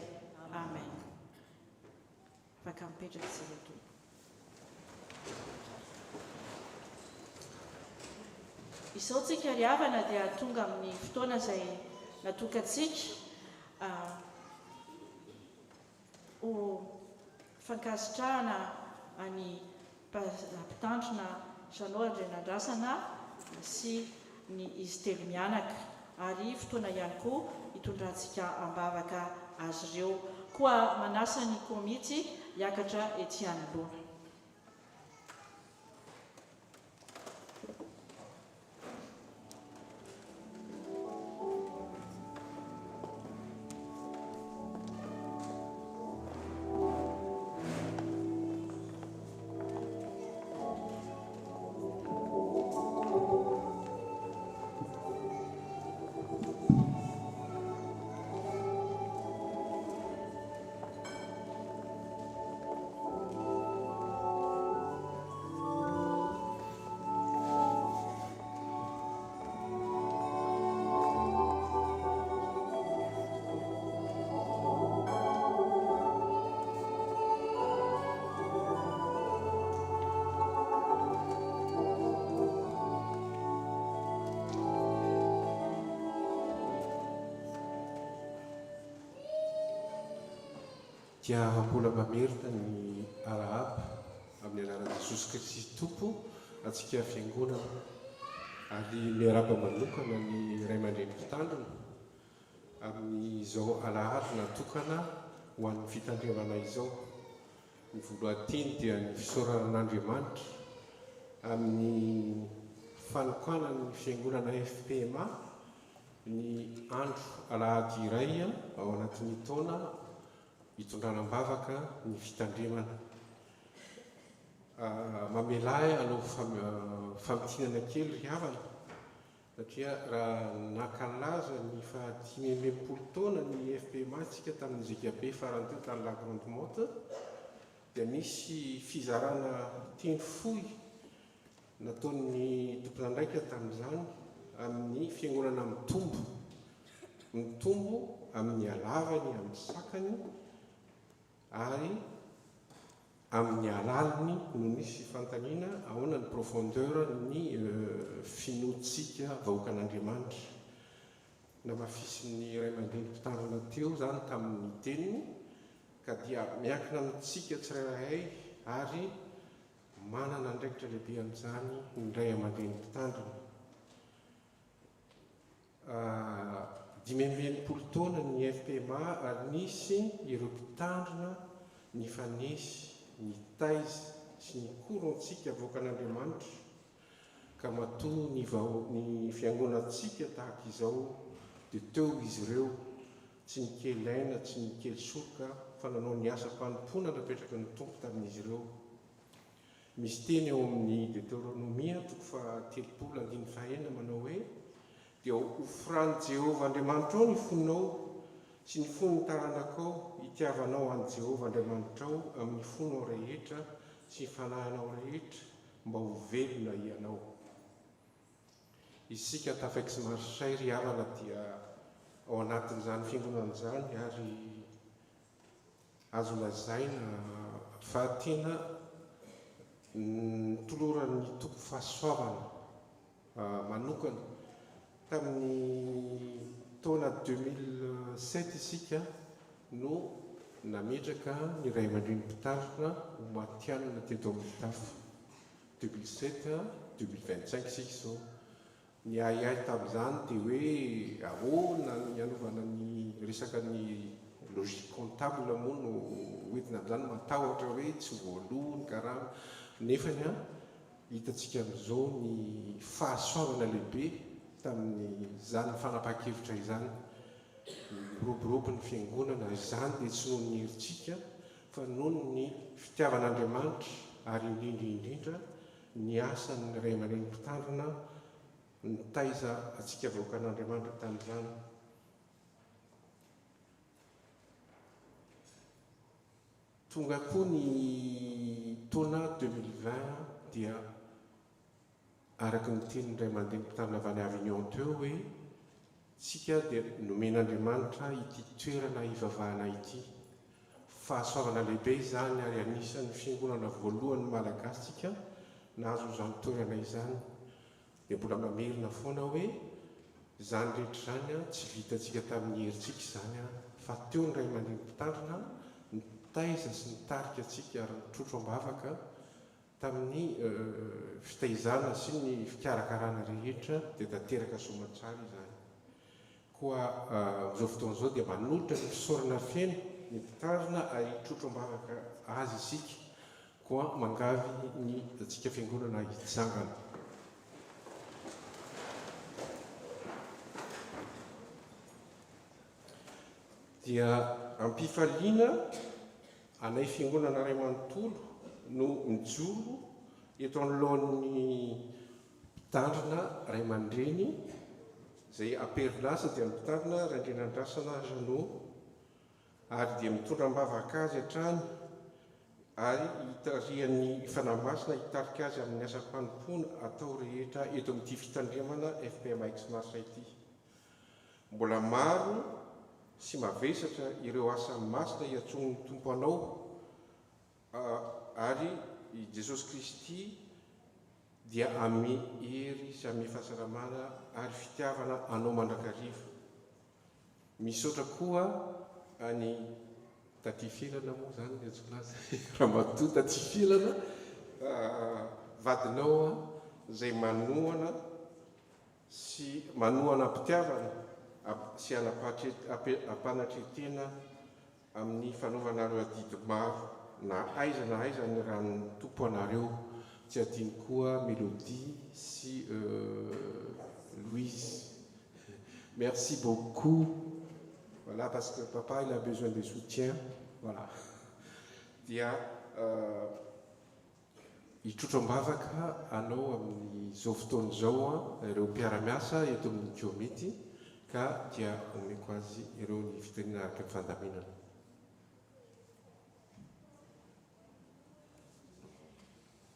Amen. Afaka mipetraka tsika eto. Izao tsika ry havana dia tonga amin'ny fotoana izay natokantsika ho fankasitrahana any mpitandrina Jeannot Andrenandrasana sy ny izy telo mianaka, ary fotoana ihany koa hitondrantsika ambavaka azy ireo, koa manasa ny komity hiakatra ety anoloana. Dia mbola mamerina ny arahaba amin'ny anaran'i Jesosy Kristy Tompo antsika fiangonana, ary miaraba manokana ny Ray aman-dreny mpitandrina amin'izao alahady natokana ho an'ny fitandremana izao. Ny voalohany dia ny fisaoranan'Andriamanitra amin'ny fanokanan'ny fiangonana FPMA ny andro alahady iray ao anatin'ny taona hitondranam-bavaka ny fitandremana. Mamelahy hanao famitinana kely ry havana satria raha nakalaza ny faha5 taona ny FPMA tsika tamin'ny zekabe farany teo tany la grande motte dia misy fizarana teny fohy nataon'ny tomponandraika tamin'izany amin'ny fiangonana mitombo amin'ny alavany, amin'ny sakany ary amin'ny alaliny no nisy fantaniana ahoana ny profondeur ny finoantsika vahoakan'Andriamanitra. Namafisin'ny ray aman-dreny mpitandrina teo zany tamin'ny teniny ka dia miankina amintsika tsirairay ary manana andraikitra lehibe amin'izany ny ray aman-dreny mpitandrina. 25 taona ny FPMA ary nisy ireo mpitandrina ny fanesy, ny taiza sy ny korontsika voakan'Andriamanitra ka matoa ny fiangonantsika tahaka izao dia teo izy ireo tsy ny kely aina, tsy ny kely soroka fa nanao ny asa mpanompoana napetraka ny tompo tamin'izy ireo. Misy teny eo amin'ny Deutéronomia 3:31 manao hoe dia ofrany Jehovah Andriamanitra ao ny foninao sy ny fonony taranakao hitiavanao an Jehovah Andriamanitra ao amin'ny fonao rehetra sy ny fanahinao rehetra mba ho velona ianao. Isika tafakisy marsay ry havana dia ao anatin'izany fiangonan'izany ary azo lazaina fa tena toloran'ny toko fahasoavana manokana tamin'ny taona 2007 isika no nametraka ny ray aman-dreny mpitandrina ho matianina teto amin'ny tafo 2007-2025 isika izao. Ny ahiahy tamin'izany dia hoe ahoana ny anaovana ny resaka ny logique comptable moa no hoentina amin'izany matahotra hoe tsy voalohany karaha nefany hitantsika amin'izao ny fahasoavana lehibe tamin'izany fanapahan-kevitra izany. Roborobo ny fiangonana izany dia tsy noho ny herintsika fa noho ny fitiavan'Andriamanitra ary indrindra ny asan'ny ray aman-dreny mpitandrina ny taiza atsika vahoakan'Andriamanitra tamin'izany. Tonga koa ny taona 2020 dia araka ny tenin'ny ray aman-dreny mpitandrina avy any Avignon teo hoe tsika dia nomen'Andriamanitra ity toerana hivavahana ity. Fahasoavana lehibe izany ary anisan'ny fiangonana voalohany malagasy tsika nahazo izany toerana izany. Dia mbola mamerina foana hoe izany rehetra izany tsy vitantsika tamin'ny herintsika izany fa teo ny ray aman-dreny mpitandrina ny taiza sy ny tarika antsika ary ny trotro ambavaka tamin'ny fitaizana sy ny fikarakarana rehetra dia tanteraka soamantsara izany. Koa amin'izao fotoan'izao dia manolotra ny fisaorana feno ny mpitandrina ary trotro ambavaka azy isika koa mangavy ny atsika fiangonana hitsangana. Dia ampifaliana anay fiangonana ray manontolo no mijoro eto anoloan'ny mpitandrina ray aman-dreny izay aperinasa dia mpitandrina ray andrenandrasana Jeannot ary dia mitondra ambavaka azy hatrany ary hitarihan'ny fanahy masina hitarika azy amin'ny asa mpanompoana atao rehetra eto amin'ity fitandremana FPMA Aix-Marseille ity. Mbola maro sy mavesatra ireo asa masina hiantson'ny tompo anao ary i Jesosy Kristy dia ame hery sy ame fahasalamana ary fitiavana anao mandrakariva. Misaotra koa any tatifilana moa zany ny atsolaza raha matoa tatifilana vadinao izay manohana sy manohana mpitiavana sy ampanatretena amin'ny fanaovanareo adidy maro na aiza ny raha ny tompo anareo. Tsy adino koa Mélodie sy Louise. Merci beaucoup. Voilà, parce que papa il a besoin de soutien. Voilà. Dia hitrotrom-bavaka anao amin'izao fotoana izao ireo mpiara-miasa eto amin'ny komity ka dia omeko azy ireo ny fitenena araka ny fandaminana.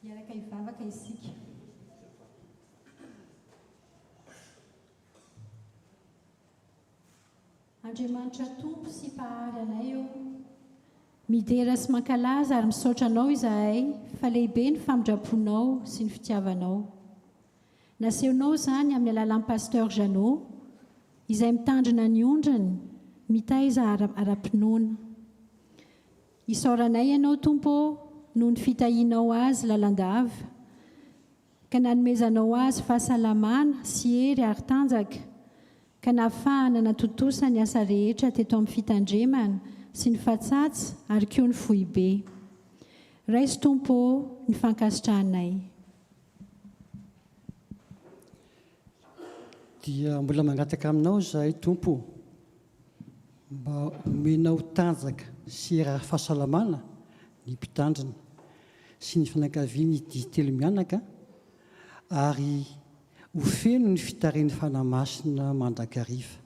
Miaraka hivavaka isika. Andriamanitra Tompo sy mpahary anay eo, midera sy mankalaza ary misaotra anao izahay fa lehibe ny famindraponao sy ny fitiavanao. Nasehonao izany amin'ny alalan'ny pasteur Janot, izay mitandrina ny ondrany, mitaiza ara-pinoana. Isaoranay ianao Tompo noho ny fitahianao azy lalandava, ka nanomezanao azy fahasalamana sy hery ary tanjaka, ka nahafahana natotosa ny asa rehetra teto amin'ny fitandremana sy ny fahatsatsa ary koa ny foibe. Raisy Tompo ny fankasitrahanay. Dia mbola mangataka aminao izahay Tompo, mba omenao tanjaka sy raha fahasalamana ny mpitandrina sy ny fianakaviany telo mianaka, ary ho feno ny fitarian'ny fanamasina mandrakariva.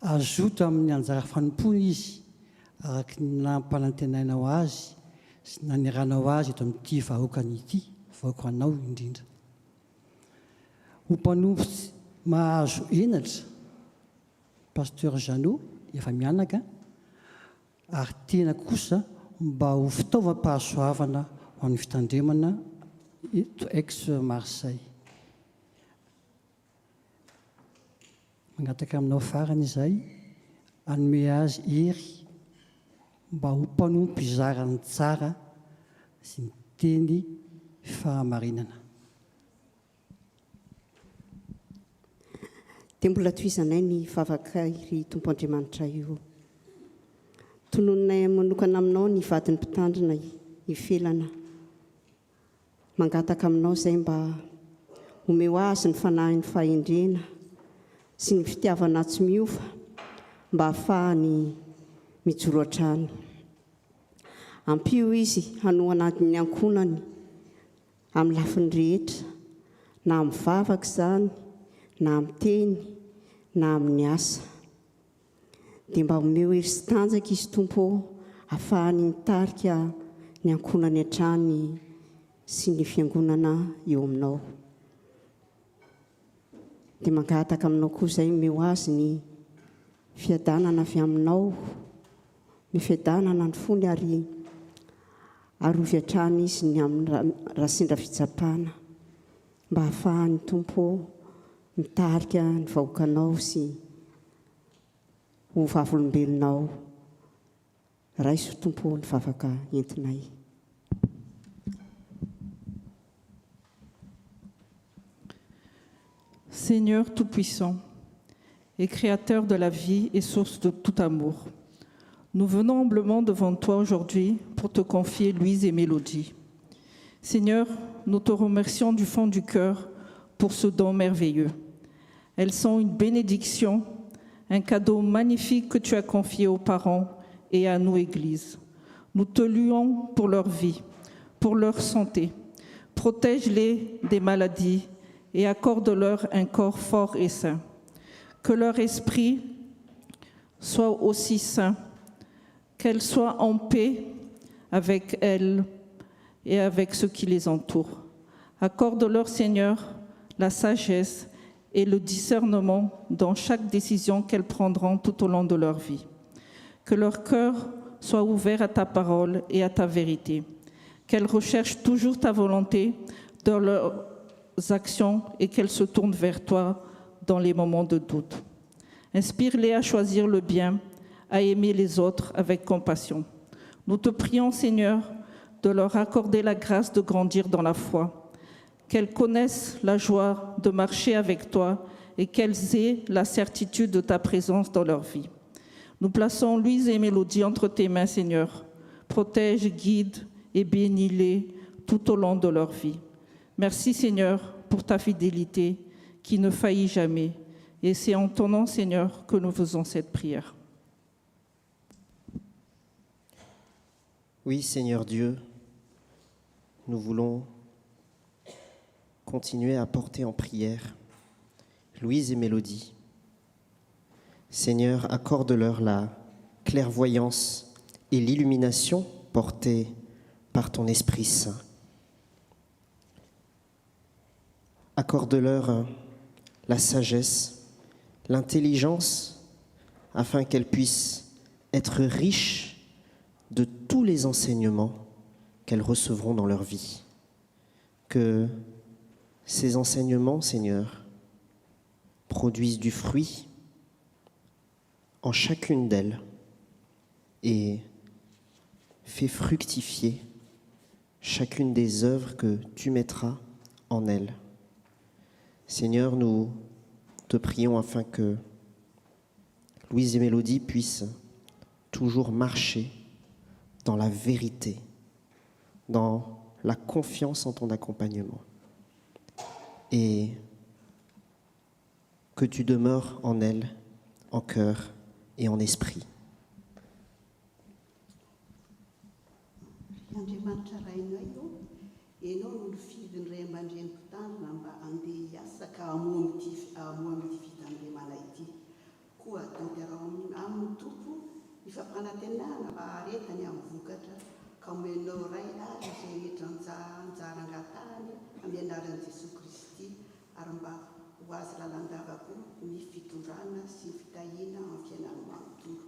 Azoto amin'ny anjara fanompony izy araka ny nampanantenainao azy sy naniranao azy eto amin'ity vahoakany ity, vahoaka anao indrindra. Ho mpanompo mahazo enatra pasteur Janot efa mianaka, ary tena kosa mba ho fitaovam-pahasoavana ho an'ny fitandremana eto ex-Marseille. Mangataka aminao farany izay, hanome azy hery mba ho mpanompo izarany tsara sy miteny fahamarinana. Dia mbola tohizanay ny vavaka ry Tompo Andriamanitra io. Tonononay manokana aminao ny vadiny mpitandrina ifelana. Mangataka aminao izay mba homeo azy ny fanahy ny fahendrena sy ny fitiavana tsy miova, mba hahafahany mijoro hatrany. Ampio izy hanohana ny ankonany amin'ny lafiny rehetra, na amin'ny vavaka izany, na amin'ny teny, na amin'ny asa. Dia mba homeo hery sy tanjaka izy Tompo, ahafahany mitarika ny ankonany hatrany sy ny fiangonana eo aminao. Dia mangataka aminao koa izay meo azy ny fiadanana avy aminao, ny fiadanana ny fony ary arovy hatrany izy ny amin'ny raha sendra fitsapana, mba ahafahany Tompo mitarika ny vahoakanao sy ho vavolombelonao. Raiso Tompo ny vavaka entinay. Seigneur Tout-Puissant et Créateur de la vie et source de tout amour, nous venons humblement devant toi aujourd'hui pour te confier Louise et Mélodie. Seigneur, nous te remercions du fond du cœur pour ce don merveilleux. Elles sont une bénédiction, un cadeau magnifique que tu as confié aux parents et à nous, Église. Nous te louons pour leur vie, pour leur santé. Protège-les des maladies et accorde-leur un corps fort et sain. Que leur esprit soit aussi sain, qu'elles soient en paix avec elles et avec ceux qui les entourent. Accorde-leur, Seigneur, la sagesse et le discernement dans chaque décision qu'elles prendront tout au long de leur vie. Que leur cœur soit ouvert à ta parole et à ta vérité. Qu'elles recherchent toujours ta volonté dans leurs actions et qu'elles se tournent vers toi dans les moments de doute. Inspire-les à choisir le bien, à aimer les autres avec compassion. Nous te prions, Seigneur, de leur accorder la grâce de grandir dans la foi, qu'elles connaissent la joie de marcher avec toi et qu'elles aient la certitude de ta présence dans leur vie. Nous plaçons Louise et Mélodie entre tes mains, Seigneur. Protège, guide et bénis-les tout au long de leur vie. Merci, Seigneur, pour ta fidélité qui ne faillit jamais. Et c'est en ton nom, Seigneur, que nous faisons cette prière. Oui, Seigneur Dieu, nous voulons continuer à porter en prière Louise et Mélodie. Seigneur, accorde-leur la clairvoyance et l'illumination portée par ton Esprit Saint. Accorde-leur la sagesse, l'intelligence, afin qu'elles puissent être riches de tous les enseignements qu'elles recevront dans leur vie. Que ces enseignements, Seigneur, produisent du fruit en chacune d'elles et fais fructifier chacune des œuvres que tu mettras en elles. Seigneur, nous te prions afin que Louise et Mélodie puissent toujours marcher dans la vérité, dans la confiance en ton accompagnement, et que tu demeures en elles, en cœur et en esprit. Andriamanitra rainay io, ianao no nifidiny ray aman-dreny mpitandrina mba handeha hiasa ka hamoa amin'ity fitandremana ity. Koa tanterao amin'ny tompo ny fampanantenana mba haretany amin'ny vokatra ka omenao ray ary izay rehetra anjara angatahany amin'ny anaran'i Jesosy Kristy ary mba ho azy lalandavako ny fitondrana sy fitahiana amin'ny fiainana manontolo.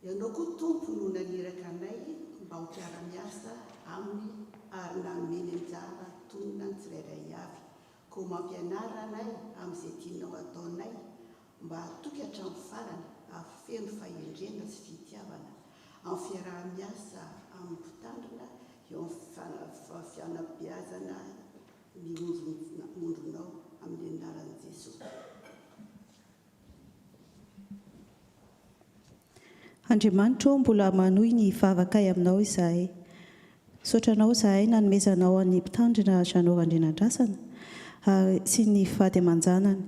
Ianao koa tompo no naniraka anay mba ho mpiara-miasa aminy ary nanome anjara tonona ny tsirairay avy, koa mampianara anay amin'izay tianao ataonay mba hatoky hatramin'ny farany afeno fahendrena sy fitiavana amin'ny fiaraha-miasa amin'ny mpitandrina eo amin'ny fianabeazana ny ondronao amin'ny anaran'i Jesosy. Andriamanitra, mbola manohy ny vavakai aminao izahay. Sotranao izahay nanomezanao any mpitandrina Jeannot-Andrinandrasana sy ny vady aman-janany.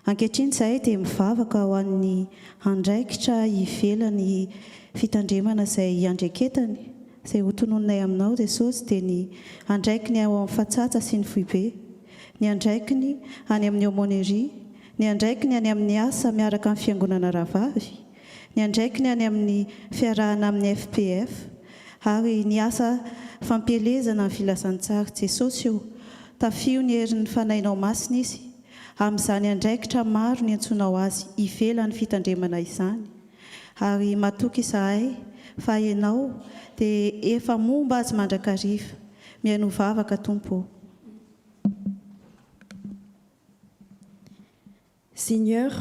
Ankehitriny izahay dia mivavaka ho an'ny andraikitra ivelany fitandremana izay andreketany, izay ho tonononay aminao Jesosy, dia ny andraikiny ao amin'ny fahatsatsa sy ny foibe, ny andraikiny any amin'ny aumônerie, ny andraikiny any amin'ny asa miaraka amin'ny fiangonana Rahavavy, ny andraikiny any amin'ny fiarahana amin'ny FPF, ary ny asa fampielezana amin'ny filasan-tsary. Jesosy io, tafio ny herin'ny fanahinao masina izy, amin'izany andraikitra maro ny antsonao azy ivelan'ny fitandremana izany. Ary matoky izahay fa ianao dia efa momba azy mandrakariva, mihaino vavaka Tompo. Seigneur,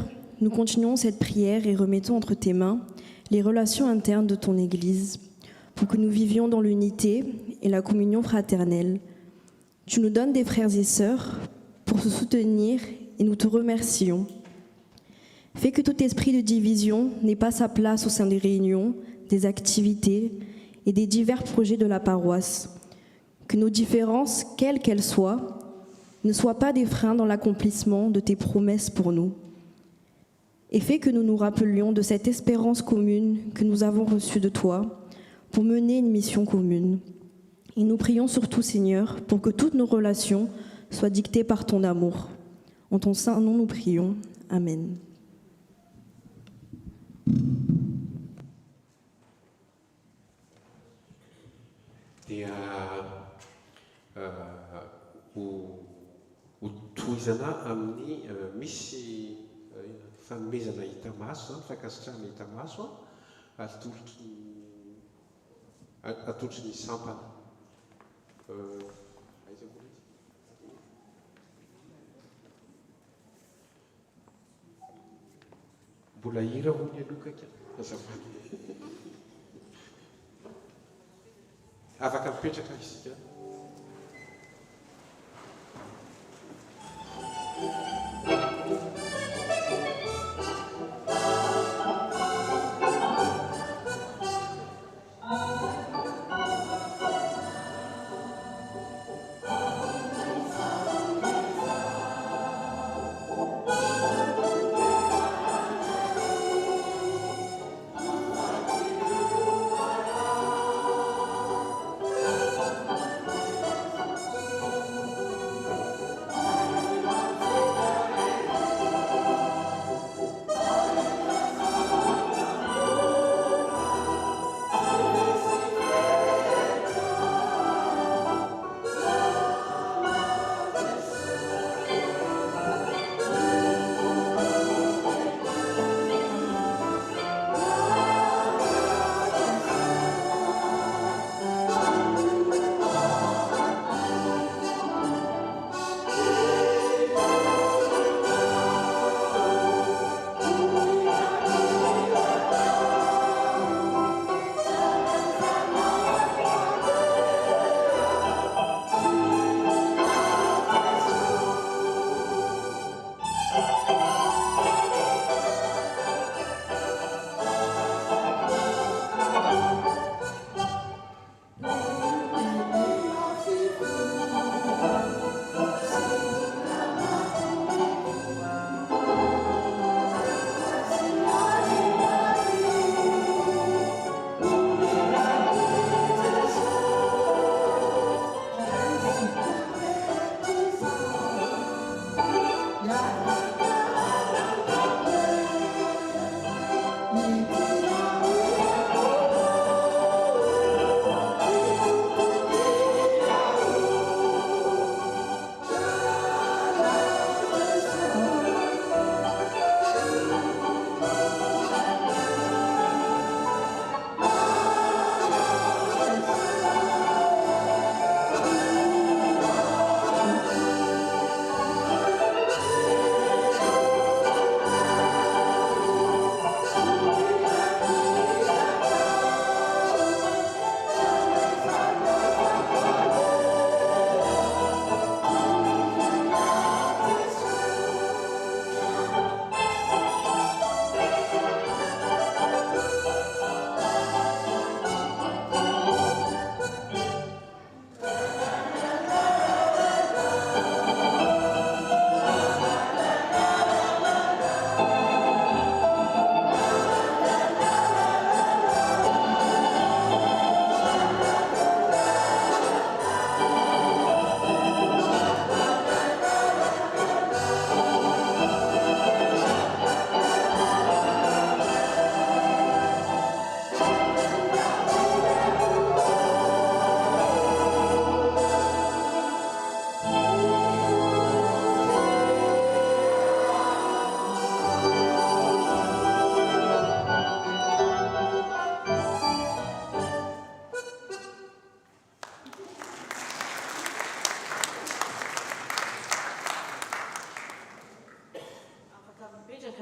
nous continuons cette prière et remettons entre tes mains les relations internes de ton Église pour que nous vivions dans l'unité et la communion fraternelle. Tu nous donnes des frères et sœurs pour se soutenir et nous te remercions. Fais que tout esprit de division n'ait pas sa place au sein des réunions, des activités et des divers projets de la paroisse. Que nos différences, quelles qu'elles soient, ne soient pas des freins dans l'accomplissement de tes promesses pour nous. Et fais que nous nous rappelions de cette espérance commune que nous avons reçue de toi pour mener une mission commune. Et nous prions surtout, Seigneur, pour que toutes nos relations soient dictées par ton amour. En ton saint nom, nous prions. Amen. Ho tohizana amin'ny misy fanomezana hita maso, fankasitrahana hita maso, atolotry ny sampana. Mbola hira ho ny alokaka azafady. Afaka mipetraka isika.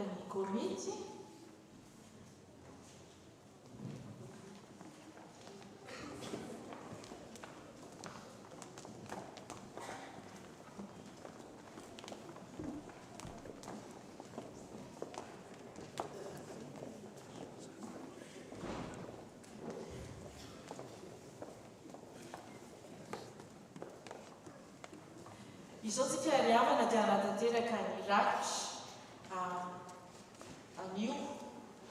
ny komity izao tsika ry havana dia anatanteraka ny rakitra anio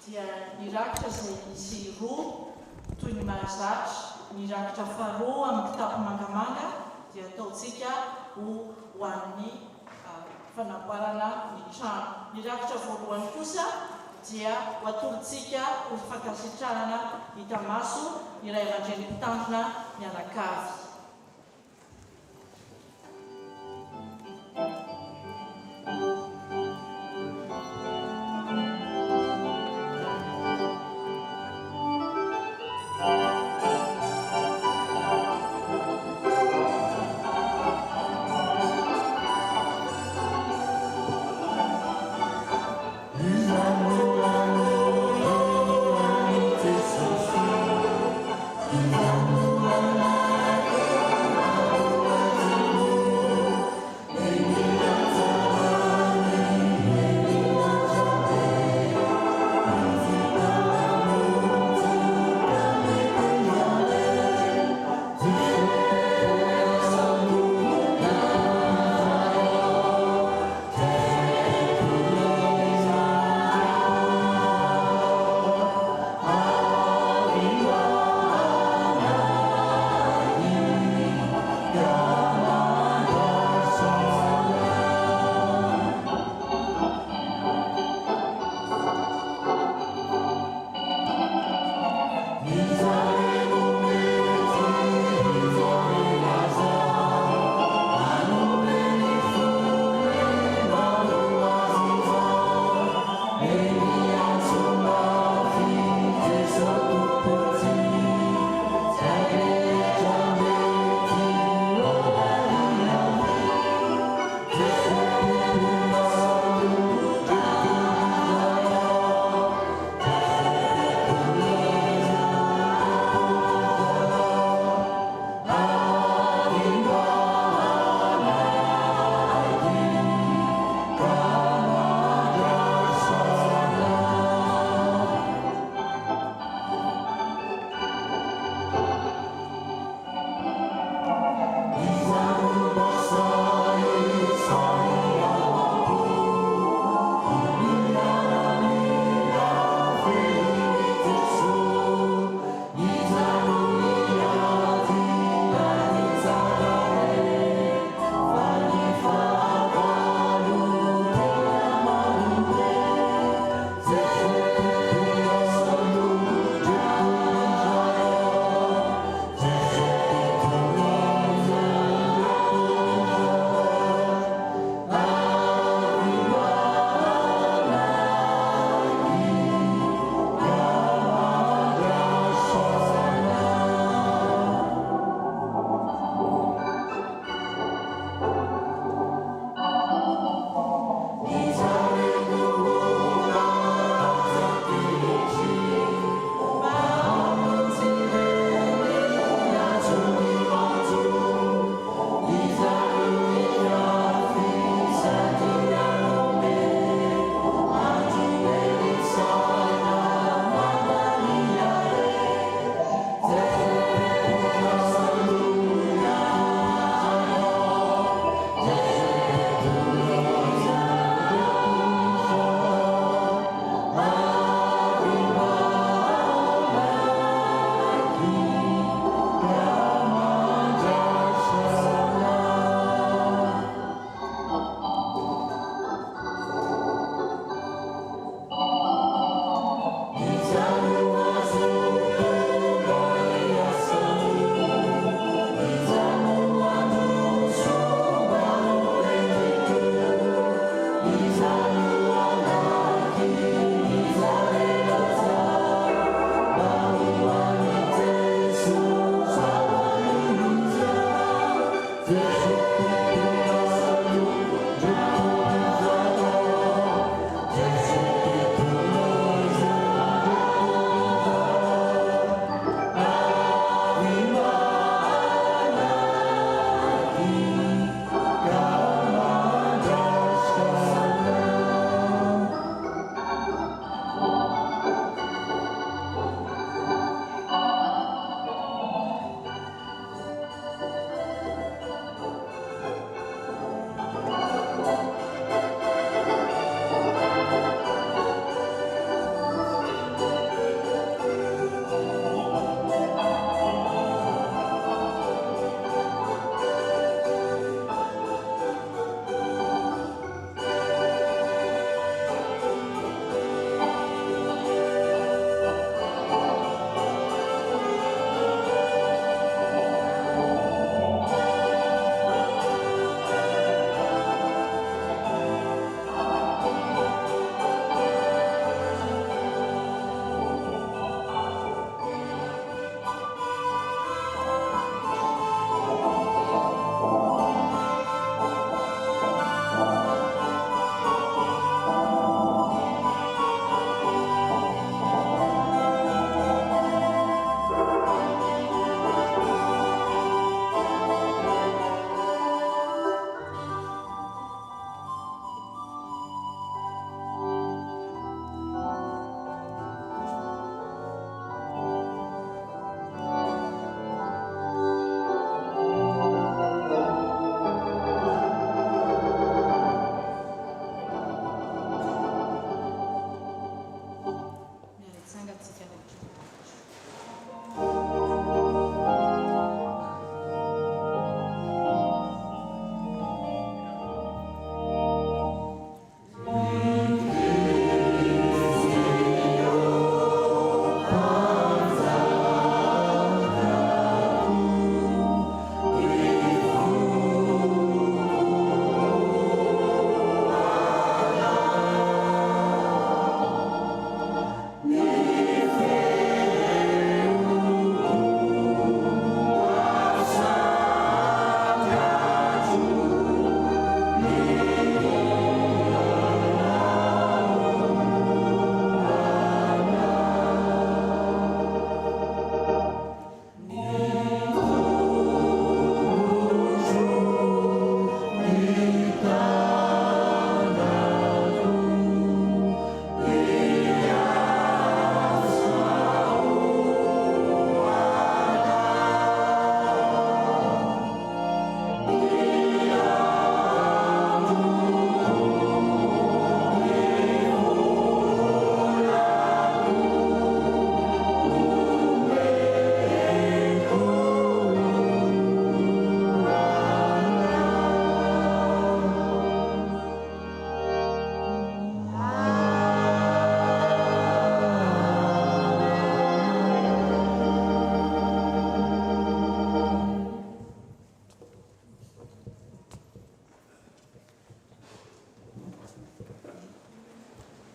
dia ny rakitra izay misy roa toy ny mahazatra ny rakitra faharoa amin'ny kitapo mangamanga dia ataontsika ho an'ny fanamboarana ny trano. Ny rakitra voalohany kosa dia ho atolontsika ho fankasitrahana hita maso ny ray aman-dreny mpitandrina mianakavy. Thank you.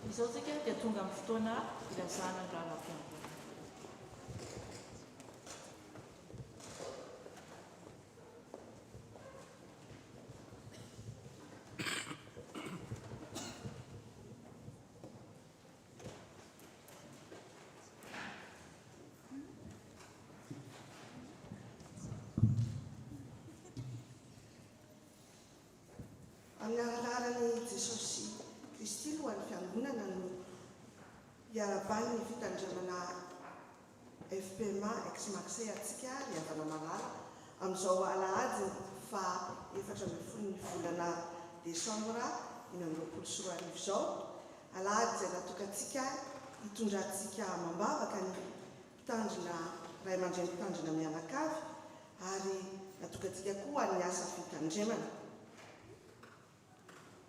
Izao tsika dia tonga amin'ny fotoana ilazana ny rahalam-piangonana. Amin'ny alalan'i Jesosy Kristy ho an'ny fiangonana no hiarabahy ny fitandremana FPMA ex-Marseille atsika riavana malala amin'izao alahady fa 14 ny volana Desambra 2024 izao. Alahady izay natokantsika hitondrantsika mambavaka ny mpitandrina ray aman-dreny mpitandrina mianakavy ary natokantsika koa ny asa fitandremana.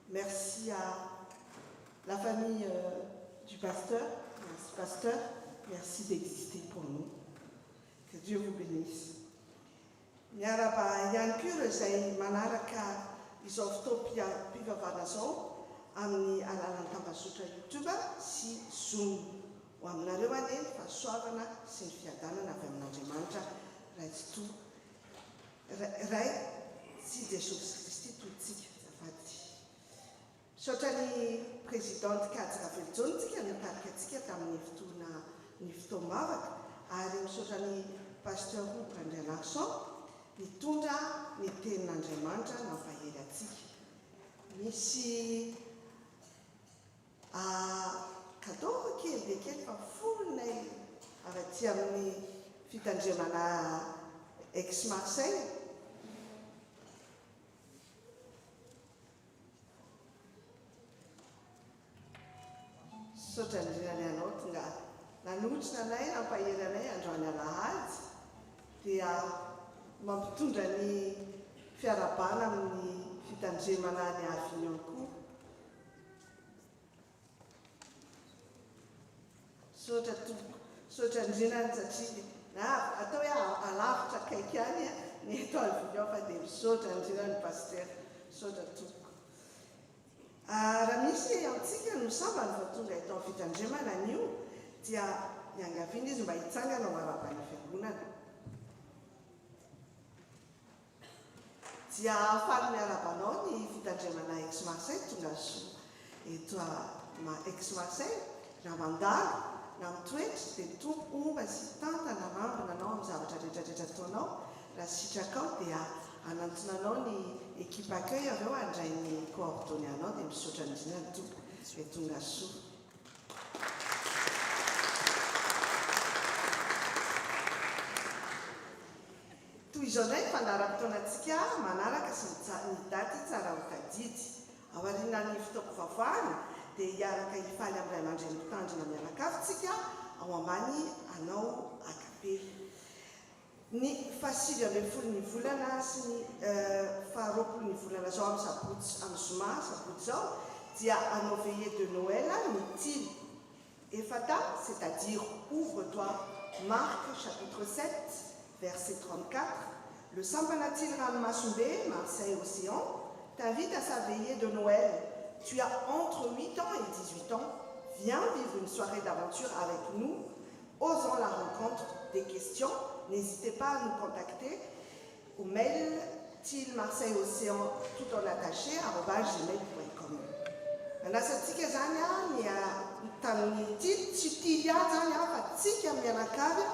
Merci à la famille du pasteur, merci d'exister pour nous. Que Dieu vous bénisse. Miaraba ihany koa ireo izay manaraka izao fotoam-pivavahana izao amin'ny alalan'ny tambazotra YouTube sy Zoom. Ho aminareo anie ny fahasoavana sy ny fiadanana avy amin'Andriamanitra ray sy Jesosy Kristy toytsika zafady. Misaotra ny présidente Kajy Raveljontsika nitarika antsika tamin'ny fotoam-bavaka ary misaotra ny pasteur André Larson nitondra ny tenin'Andriamanitra nampahery antsika. Misy cadeau kely dia kely fa fonay avy aty amin'ny fitandremana ex-Marseille. Misaotra indrindra ny anao tonga nanotrina anay nampahery anay androany alahady dia mampitondra ny fiarabana amin'ny fitandremana ny Avignon koa. Misaotra indrindra satria atao hoe alavitra kaiky any ny eto Avignon fa dia misaotra indrindra ny paster, misaotra tompoko. Raha misy antsika no sambany fa tonga eto amin'ny fitandremana an'io dia niangaviana izy mba hitsangana ao araban'ny fiangonana. Dia afaly miarabanao ny fitandremana ex-Marseille tonga so eto ex-Marseille raha mandalo na mitoetry dia tompo omba sy tantana rambona anao amin'ny zavatra rehetrarehetra ataonao. Raha sitrakao dia anantonanao ny équipe accueil avy eo andray ny coordonné anao dia misaotra indrindra ny tompo dia tonga soa. Toy izao indray ny fandaharam-potoanantsika manaraka sy ny daty tsara ho tadidy. Aorianan'ny fotoam-pivavahana dia hiaraka hifaly amin'ny ray aman-dreny mpitandrina mianakavitsika ao ambany anao akapely. Ny 7 ny volana sy ny 20 ny volana zao amin'ny sabotsy amin'ny zoma sabotsy zao dia anao veillée de Noël ny Efata, c'est-à-dire ouvre-toi, Marc chapitre 7 verset 34. Le Sampanatil Ramassumbe, Marseille Océan, t'invite à sa veillée de Noël. Tu as entre 8 ans et 18 ans. Viens vivre une soirée d'aventure avec nous. Osons la rencontre. Des questions, n'hésitez pas à nous contacter au mail tilmarseilleocéan tout en attaché @gmail.com. Anasatsika zany tamin'ny tsy tily zany fa tsika mianakavy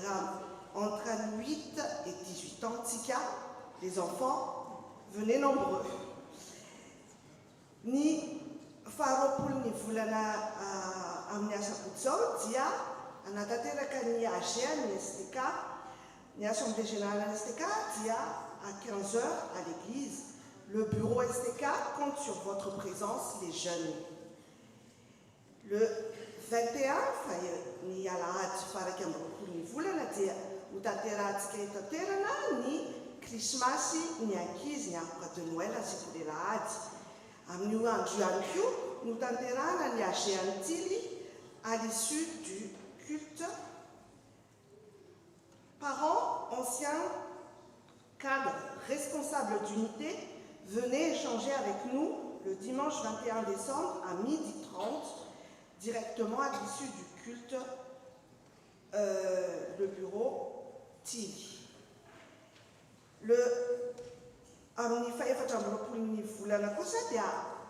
raha entre 8 et 18 ans tsika les enfants venez nombreux. Ny 20 ny volana amin'ny asabotsy zao dia anatanteraka ny AG ny STK ny assemblée générale à STK dia à 15h à l'église. Le bureau STK compte sur votre présence, les jeunes. Le 21, ny alahady faraka ambinifolo ny volana dia hotanterantsika eto toerana ny krismasy ny ankizy ny arbre de Noël asiko le lahady. Amin'io andro ihany koa no tanterana ny AG Antily à l'issue du culte. Parents, anciens, cadres, responsables d'unité, venez échanger avec nous le dimanche 21 décembre à 12h30 directement à l'issue du culte, le bureau Tili. Amin'ny fahefatramborapolon'ny volana kosa dia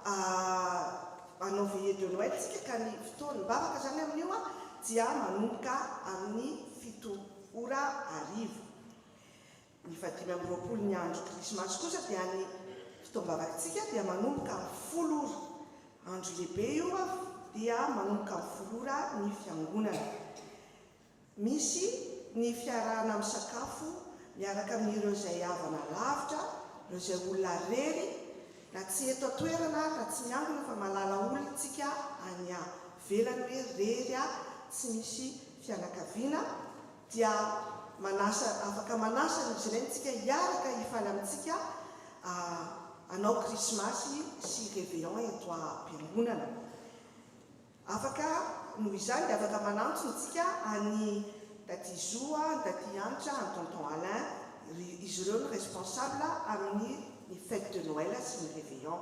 anao veillée de Noël tsika ka ny fotoany bavaka zany amin'io dia manomboka amin'ny 7 ora arivo. Ny 15 ny andro krismasy kosa dia ny fotoam-bavakantsika dia manomboka amin'ny 10 ora. Andro lehibe io dia manomboka amin'ny 10 ora ny fiangonana. Misy ny fiarahana amin'ny sakafo miaraka amin'ireo izay havana lavitra, ireo izay olona rery, na tsy eto toerana na tsy miangona fa malala olona tsika any velany hoe rery tsy misy fianakaviana dia afaka manasa izy ireny tsika hiaraka hifaly amintsika anao krismasy sy réveillon eto am-piangonana. Afaka noho izany dia afaka manantsona tsika any Tati Zoa, Tati Antra, ny tonton Alain, izy ireo ny responsable amin'ny fête de Noël sy ny réveillon.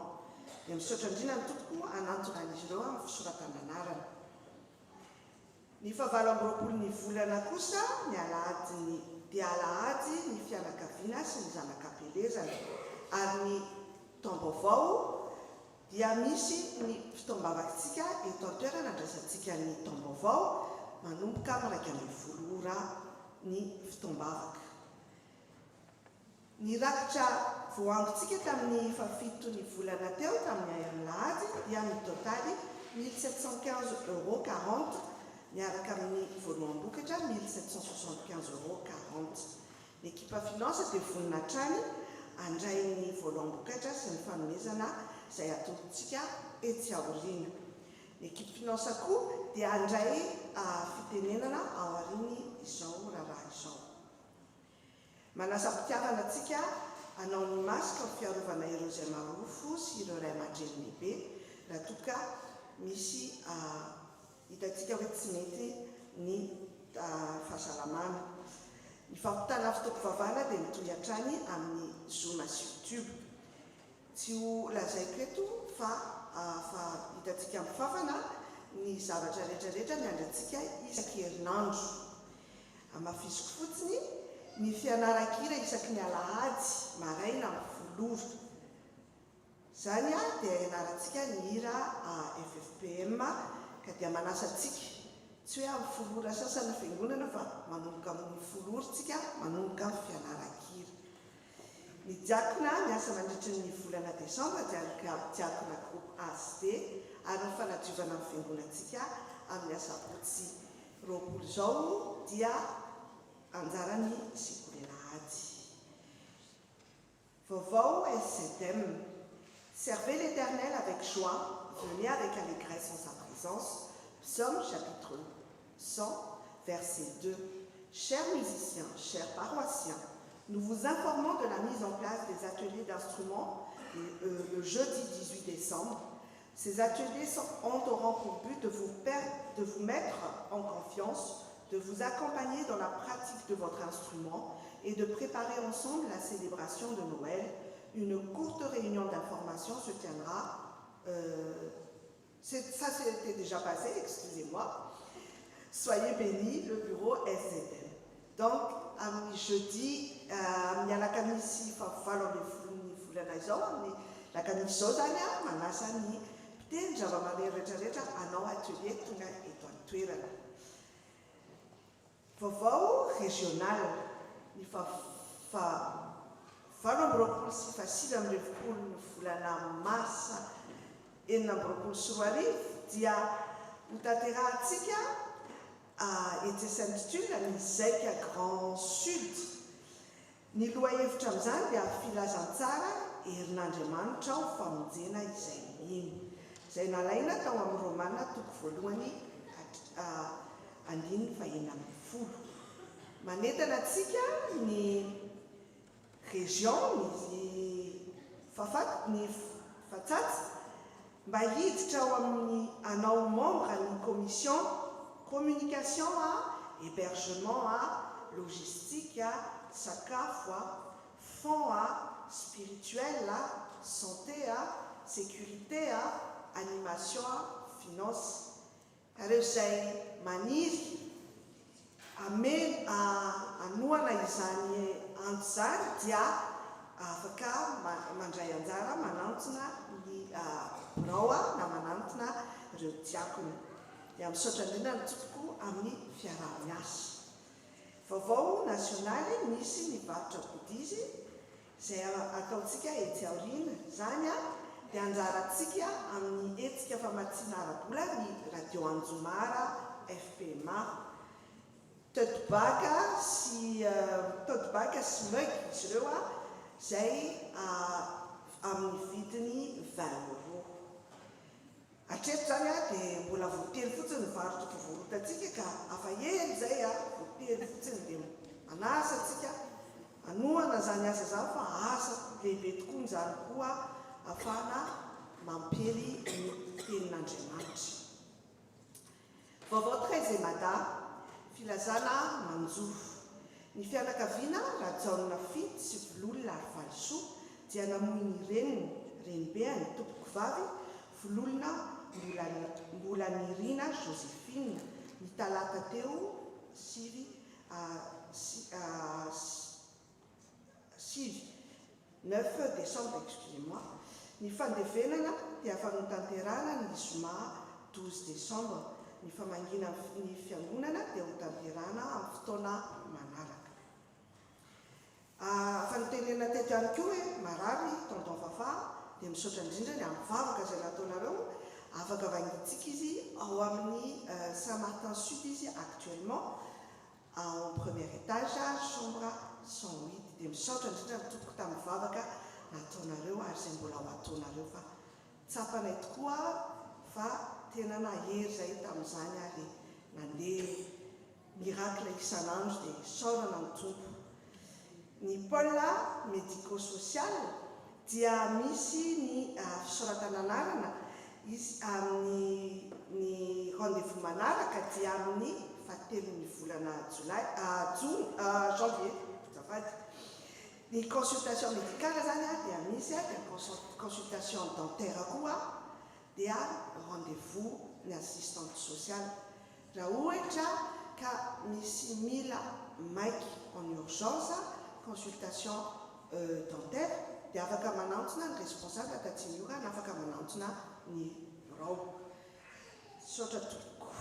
Dia misaotra indrindra ny tompoko anantona an'izy ireo amin'ny fisoratan'anarana. Ny 17 ny volana kosa ny alahady dia alahady ny fianakaviana sy ny zanakam-pelezana. Ary ny taom-baovao dia misy ny fotoam-bavakantsika eto an-toerana andraisantsika ny taom-baovao manomboka miraika amin'ny 10 ora ny fotoam-bavaka. Ny rakitra voangontsika tamin'ny 17 ny volana teo tamin'ny alahady dia ny totaly 1715,40 €, miaraka amin'ny voaloam-bokatra 1775,40 €. L'équipe finance dia vonina hatrany andray ny voaloam-bokatra sy ny fanomezana izay ataontsika etsy aoriana. L'équipe finance koa dia andray fitenenana ao aoriany izao raharaha izao. Manasa-pitiavana antsika hanao ny masika amin'ny fiarovana ireo izay marofo sy ireo ray aman-dreny lehibe raha toa ka misy hitantsika hoe tsy mety ny fahasalamana. Ny fampitana fotoam-pivavahana dia mitohy hatrany amin'ny Zoom sy YouTube. Tsy ho lazaiko eto fa hitantsika mifafana ny zavatra rehetrarehetra miandrantsika isaky herinandro. Amafisiko fotsiny ny fianaran-kira isaky ny alahady maraina amin'ny 10 ora. Zany dia ianarantsika ny hira FFPM ka dia manasantsika tsy hoe amin'ny 10 ora sasany fiangonana fa manomboka amin'ny 10 ora tsika manomboka amin'ny fianaran-kira. Ny diakona miasa mandritra ny volana Desambra diakona groupe ASD ary ny fanadiovana amin'ny fiangonantsika amin'ny asabotsy 20 izao dia anjarany sekoly-alahady. Vaovao SZM. Servez l'Éternel avec joie, venez avec allégresse en sa présence. Psaume chapitre 100, verset 2. Chers musiciens, chers paroissiens, nous vous informons de la mise en place des ateliers d'instruments le jeudi 18 décembre. Ces ateliers auront pour but de vous mettre en confiance, de vous accompagner dans la pratique de votre instrument et de préparer ensemble la célébration de Noël. Une courte réunion d'information se tiendra. Ça c'était déjà passé, excusez-moi. Soyez bénis, le bureau SZM. Donc, jeudi, il y a la kamisi fafalo de fulana izao, la kamisi zozanya, manasani, peut-être j'avais retraite à nos ateliers tonga et toirana. Vaovao régional, il Valombrokolo sy fasily amin'ny 20 volana Marsa enina amby 20 sy 4 arivo dia hotanterantsika ety Saint-Tulle ny Zaika Grand Sud. Ny lohahevitra amin'izany dia filazantsara herin'Andriamanitra ho famonjena izay mino. Izay nalaina tao amin'ny Romana toko voalohany 9:40. Manentana antsika ny région, ny Fatsatsy mba hiditra ao amin'ny anao membre ny commission communication hébergement logistique sakafo fonds spirituel santé sécurité animation finance zareo izay maniry anoana izany anto zany dia afaka mandray anjara manantona ny braoa na manantona ireo diakona dia misaotra indrindra ny tompoko amin'ny fiaraha-miasa. Vaovao nasionaly misy ny varotra bodizy izay ataontsika etsy aoriana zany dia anjarantsika amin'ny hetsika famatsiana ara-bola ny radio Anjomara FPMA Todibaka sy Meug izy ireo izay amin'ny vidiny 20 €. Hatreto zany dia mbola voately fotsiny ny varotra voarotantsika ka afa ely zay voately fotsiny dia manasa atsika anoana zany asa zany fa asa lehibe tokoa zany koa afana mampely ny tenin'Andriamanitra. Vaovao 13 mada filazana manjofo. Ny fianakaviana Rajaona Fity sy Vololona Arivalisoa dia namoy ny renibeany tompoko vavy Vololona mbola nirina Joséphine ny talata teo 9 décembre, excusez-moi. Ny fandevenana dia fanotanterana ny zoma 12 décembre. Ny famangina ny fiangonana dia hotanterana amin'ny fotoana manaraka. Fanotenena teto ihany koa hoe marary tonton Fafa dia misaotra indrindra ny amin'ny vavaka izay nataonareo afaka vangintsika izy ao amin'ny Saint-Martin Sud izy actuellement en premier étage chambre 108 dia misaotra indrindra ny tompoko tamin'ny vavaka nataonareo ary izay mbola ho ataonareo fa tsapanay tokoa fa tena nahery zay tamin'izany ary nandeha miracle isan'andro dia saorana ny tompo. Ny pôle médico-social dia misy ny fisoratana anarana izy amin'ny rendez-vous manaraka dia amin'ny 7 volana janvier zafady. Ny consultation médicale zany dia misy dia consultation dentaire koa dia rendez-vous ny assistante sociale. Raha ohatra ka misy mila maiky en urgence consultation dentaire dia afaka manantona ny responsable Tatsimiora na afaka manantona ny rao. Saotra tompoko.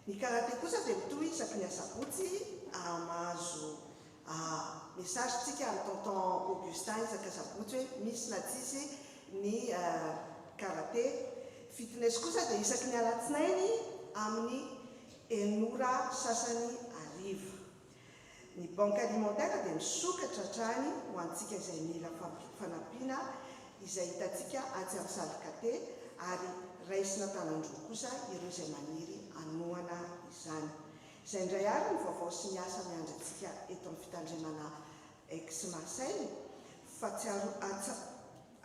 Ny karate kosa dia mitohy isaky ny asabotsy mahazo message tsika ny tonton Augustin isaky asabotsy hoe misy na tsisy ny karate. Fitness kosa dia isaky ny alatsinainy amin'ny 1 sasany arivo. Ny banque alimentaire dia misokatra hatrany ho antsika izay mila fanampiana izay hitantsika atsy amin'ny salikate ary raisina tanandroa kosa ireo izay maniry anoana izany. Izay indray ary ny vaovao sy ny asa miandratsika eto amin'ny fitandremana ex-Marseille fa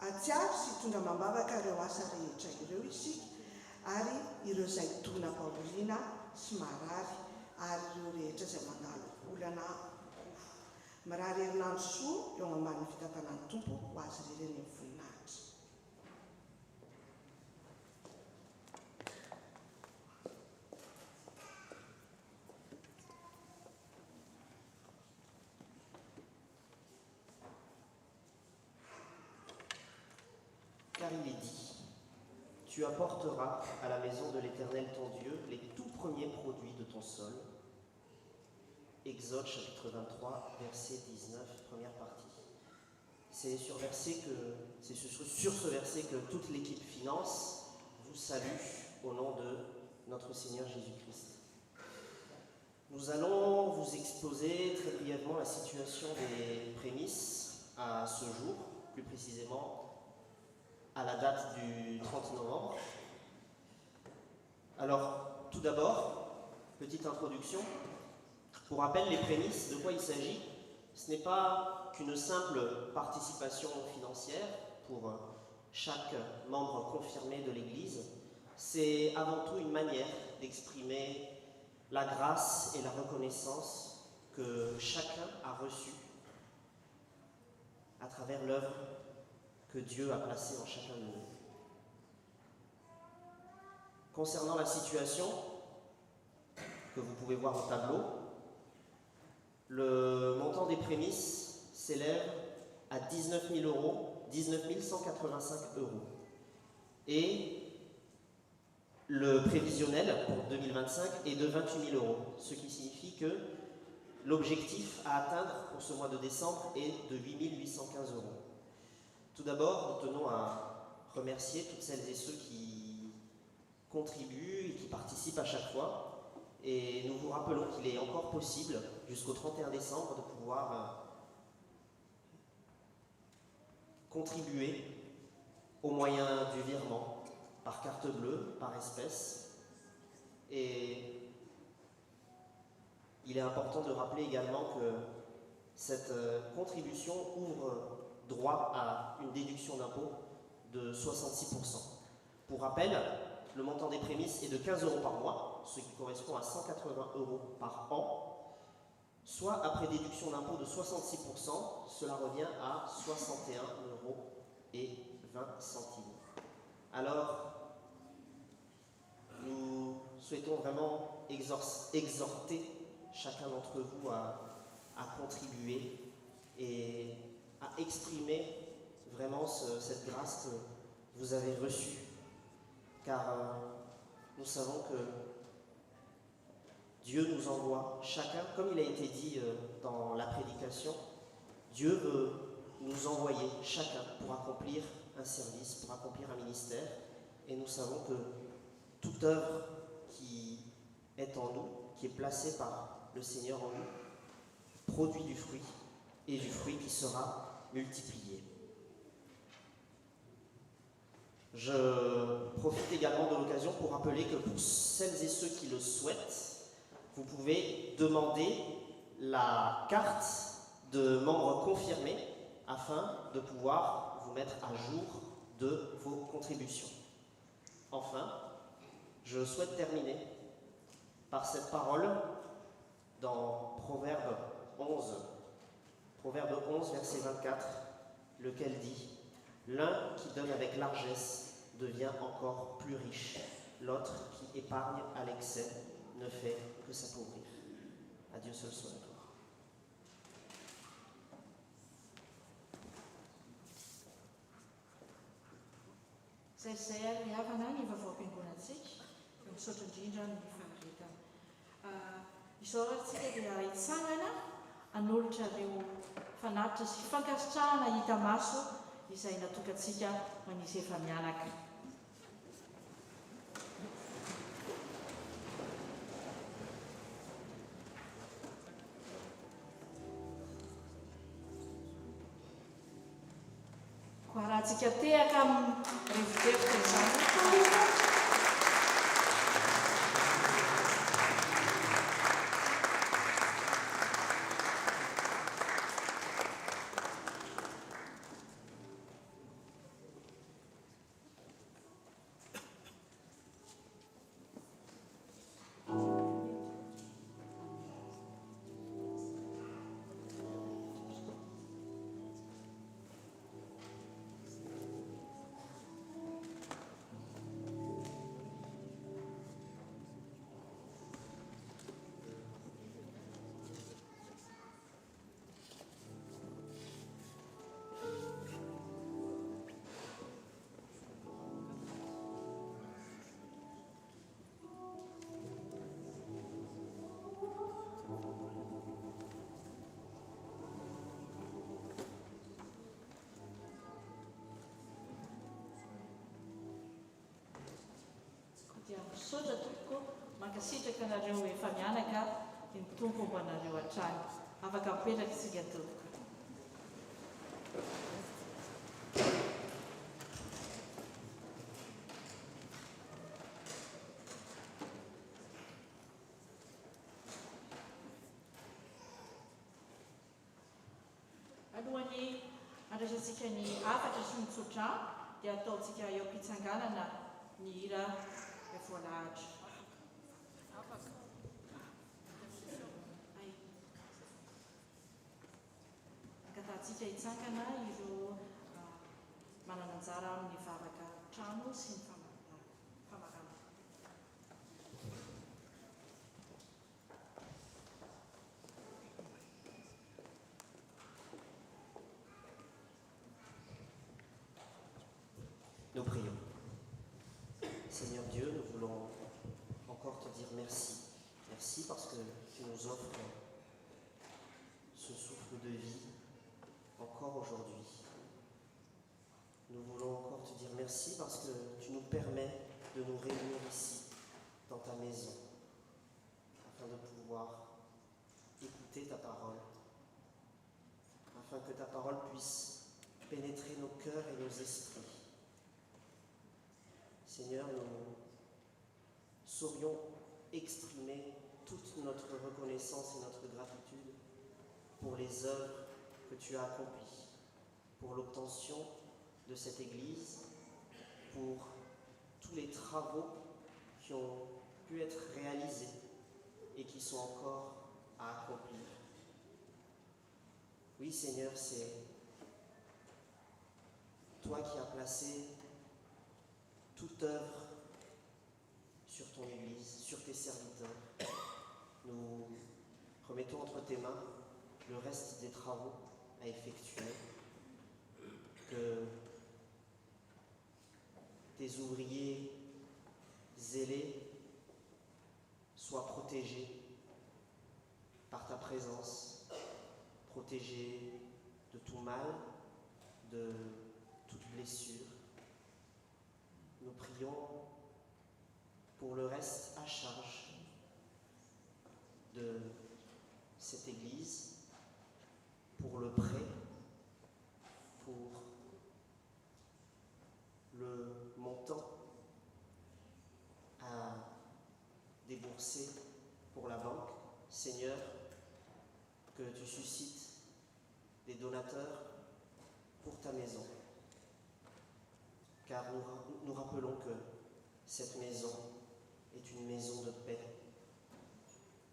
atsiaro sy hitondra mambavaka ireo asa rehetra ireo isika ary ireo izay tona Paolina sy marary ary ireo rehetra izay mandalo olana marary herinandro soa eo ambany fitantanan'ny tompo ho azy rireny amin'ny voninahitra. Car il est dit, tu apporteras à la maison de l'Éternel ton Dieu les tout premiers produits de ton sol. Exode chapitre 23, verset 19, première partie. C'est sur ce verset que toute l'équipe finance vous salue au nom de notre Seigneur Jésus-Christ. Nous allons vous exposer très brièvement la situation des prémices à ce jour, plus précisément à la date du 30 novembre. Alors, tout d'abord, petite introduction. Pour rappel, les prémices, de quoi il s'agit? Ce n'est pas qu'une simple participation financière pour chaque membre confirmé de l'Église. C'est avant tout une manière d'exprimer la grâce et la reconnaissance que chacun a reçue à travers l'œuvre que Dieu a placée en chacun de nous. Concernant la situation que vous pouvez voir au tableau, le montant des prémices s'élève à 19 000 euros, 19 185 euros. Et le prévisionnel pour 2025 est de 28 000 euros, ce qui signifie que l'objectif à atteindre pour ce mois de décembre est de 8 815 euros. Tout d'abord, nous tenons à remercier toutes celles et ceux qui contribuent et qui participent à chaque fois. Et nous vous rappelons qu'il est encore possible, jusqu'au 31 décembre, de pouvoir contribuer au moyen du virement, par carte bleue, par espèce. Et il est important de rappeler également que cette contribution ouvre droit à une déduction d'impôt de 66%. Pour rappel, le montant des prémices est de 15 euros par mois, ce qui correspond à 180 euros par an, soit après déduction d'impôt de 66%, cela revient à 61 euros et 20 centimes. Alors, nous souhaitons vraiment exhorter chacun d'entre vous à contribuer et à exprimer vraiment cette grâce que vous avez reçue. Car nous savons que Dieu nous envoie chacun, comme il a été dit dans la prédication, Dieu veut nous envoyer chacun pour accomplir un service, pour accomplir un ministère. Et nous savons que toute œuvre qui est en nous, qui est placée par le Seigneur en nous, produit du fruit, et du fruit qui sera multiplié. Je profite également de l'occasion pour rappeler que pour celles et ceux qui le souhaitent, vous pouvez demander la carte de membre confirmé afin de pouvoir vous mettre à jour de vos contributions. Enfin, je souhaite terminer par cette parole dans Proverbe 11, verset 24, lequel dit « L'un qui donne avec largesse devient encore plus riche, l'autre qui épargne à l'excès ne fait que s'appauvrir. » À Dieu seul soit la gloire. Zay ary havana ny vaovao-am-piangonantsika eo misaotra indrindra ny faharetana. Izao atsika dia hitsangana hanolotra ireo fanatitra sy fankasitrahana hita maso izay natokantsika manisy efa mianaka. Koa raha tsika tehaka revitevitra izany dia misaotra tompoko mankasitraka anareo efa mianaka dia mitompo ho anareo hatrany. Afaka mipetraka isika tompoko. Alohan'ny andraisantsika ny afatra sy mitsotra dia ataontsika eo am-pitsanganana ny hira voalahatra. Ankatantsika hitsangana ireo manana anjara amin'ny vavaka trano sy ny famarana. Seigneur Dieu, nous voulons encore te dire merci. Merci parce que tu nous offres ce souffle de vie encore aujourd'hui. Nous voulons encore te dire merci parce que tu nous permets de nous réunir ici, dans ta maison, afin de pouvoir écouter ta parole, afin que ta parole puisse pénétrer nos cœurs et nos esprits. Seigneur, nous saurions exprimer toute notre reconnaissance et notre gratitude pour les œuvres que tu as accomplies, pour l'obtention de cette Église, pour tous les travaux qui ont pu être réalisés et qui sont encore à accomplir. Oui, Seigneur, c'est toi qui as placé toute œuvre sur ton Église, sur tes serviteurs. Nous remettons entre tes mains le reste des travaux à effectuer, que tes ouvriers zélés soient protégés par ta présence, protégés de tout mal, de toute blessure. Nous prions pour le reste à charge de cette Église, pour le prêt, pour le montant à débourser pour la banque. Seigneur, que tu suscites des donateurs pour ta maison. Car nous rappelons que cette maison est une maison de paix,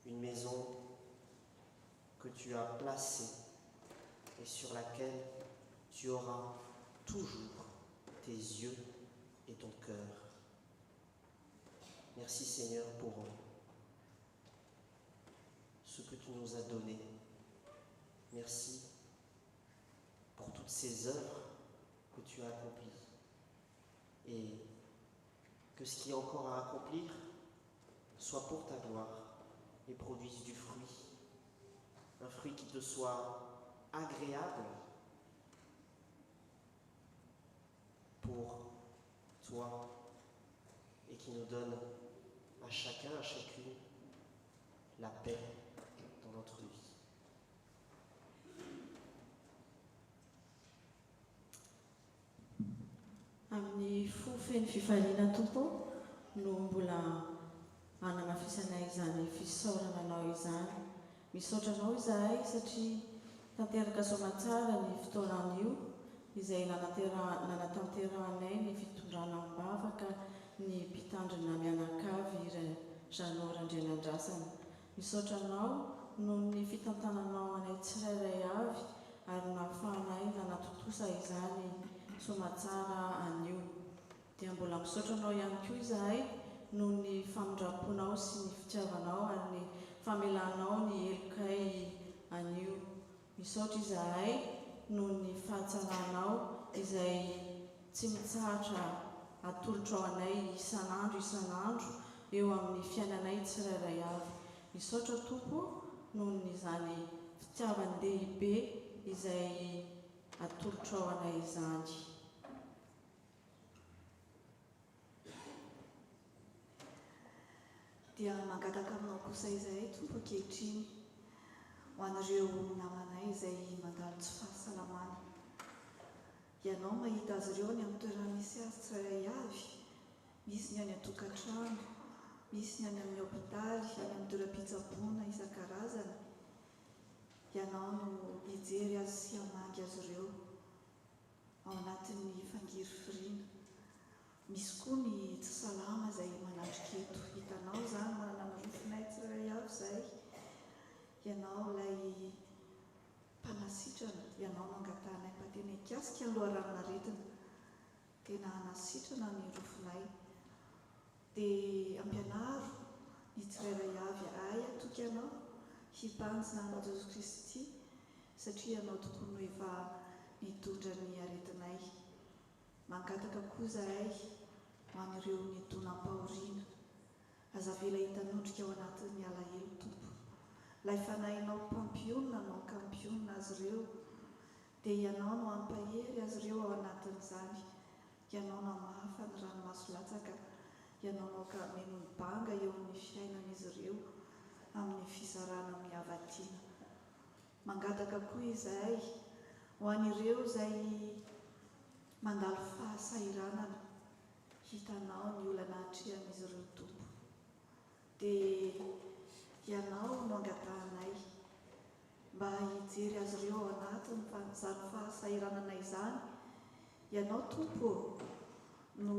une maison que tu as placée et sur laquelle tu auras toujours tes yeux et ton cœur. Merci Seigneur pour ce que tu nous as donné. Merci pour toutes ces œuvres que tu as accomplies. Et que ce qui est encore à accomplir soit pour ta gloire et produise du fruit. Un fruit qui te soit agréable pour toi et qui nous donne à chacun, à chacune, la paix dans notre vie. Amin'ny fofeny fifaliana tompo no mbola anamafisana izany fisaorana anao izany. Misaotra anao izahay satria tanteraka soamantsara ny fotoanan'io izay nanatanteranay ny fitondrana ambavaka ny mpitandrina mianakavy Jeannot Randrianandrasana. Misaotra anao noho ny fitantananao anay tsirairay avy ary nahafahanay nanatotosa izany soamantsara anio. Dia mbola misaotra anao ihany koa izahay noho ny famindraponao sy ny fitiavanao ary ny famelanao ny elokay anio. Misaotra izahay noho ny fahatsaranao izay tsy mitsahatra atolotra ao anay isan'andro eo amin'ny fiainanay tsirairay avy. Misaotra Tompo noho n'izany fitiavan-dehibe izay atolotra ao anay izany. Dia mangataka aminao kosa izahay Tompo ankehitriny ho an'ireo namanay izay mandalo tsy fahasalamana. Ianao mahita azy ireo ny amin'ny toerana misy azy tsirairay avy, misy ny any an-tokantrano, misy ny any amin'ny hôpitaly, any amin'ny toeram-pitsaboana isan-karazany. Ianao no hijery azy sy hamangy azy ireo ao anatin'ny fangirifiriana. Misy koa ny tsy salama izay manatrika eto. Hitanao izany manana ny rofinay tsirairay avy izay. Ianao ilay mpanasitrana, ianao mangatanay pateny akasika ny loharanon'aretina. Tena hanasitrana ny rofinay. Dia ampianaro ny tsirairay avy ay atoky ianao hipanjina anao Jesosy Kristy satria ianao tokony ho efa nitondra ny aretinay. Mangataka koa izahay ho an'ireo nitonam-pahoriana azavela hitanondrika ao anatin'ny alahelo tompo. Ilay fanahinao mpampiona nao kampiona azy ireo dia ianao no ampahery azy ireo ao anatin'izany. Ianao no amahafa ny ranomaso latsaka, ianao no ka meno ny banga eo amin'ny fiainan'izy ireo amin'ny fizarana amin'ny havatiana. Mangataka koa izahay ho an'ireo izay mandalo fahasairanana, hitanao ny olana hatrehan'izy ireo tompo. Dia ianao no angatahanay mba hijery azy ireo ao anatin'izany fahasairanana izany. Ianao tompo no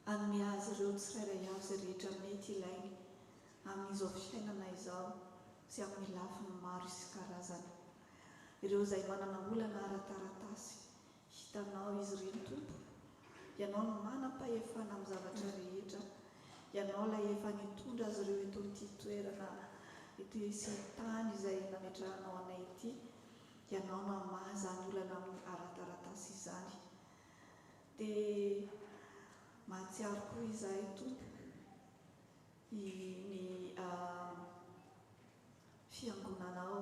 anome azy ireo tsirairay avy izay rehetra mety ilainy amin'izao fiainana izao sy amin'ny lafiny maro isan-karazany. Ireo izay manana olana ara-taratasy, hitanao izy ireny tompo. Ianao no manam-pahefana amin'ny zavatra rehetra. Ianao ilay efa nitondra azy ireo eto amin'ity toerana ity sy tany izay nametrahanao anay ity. Ianao no amaha izany olana amin'ny ara-taratasy izany. Dia mahatsiaro koa izahay tompo ny fiangonanao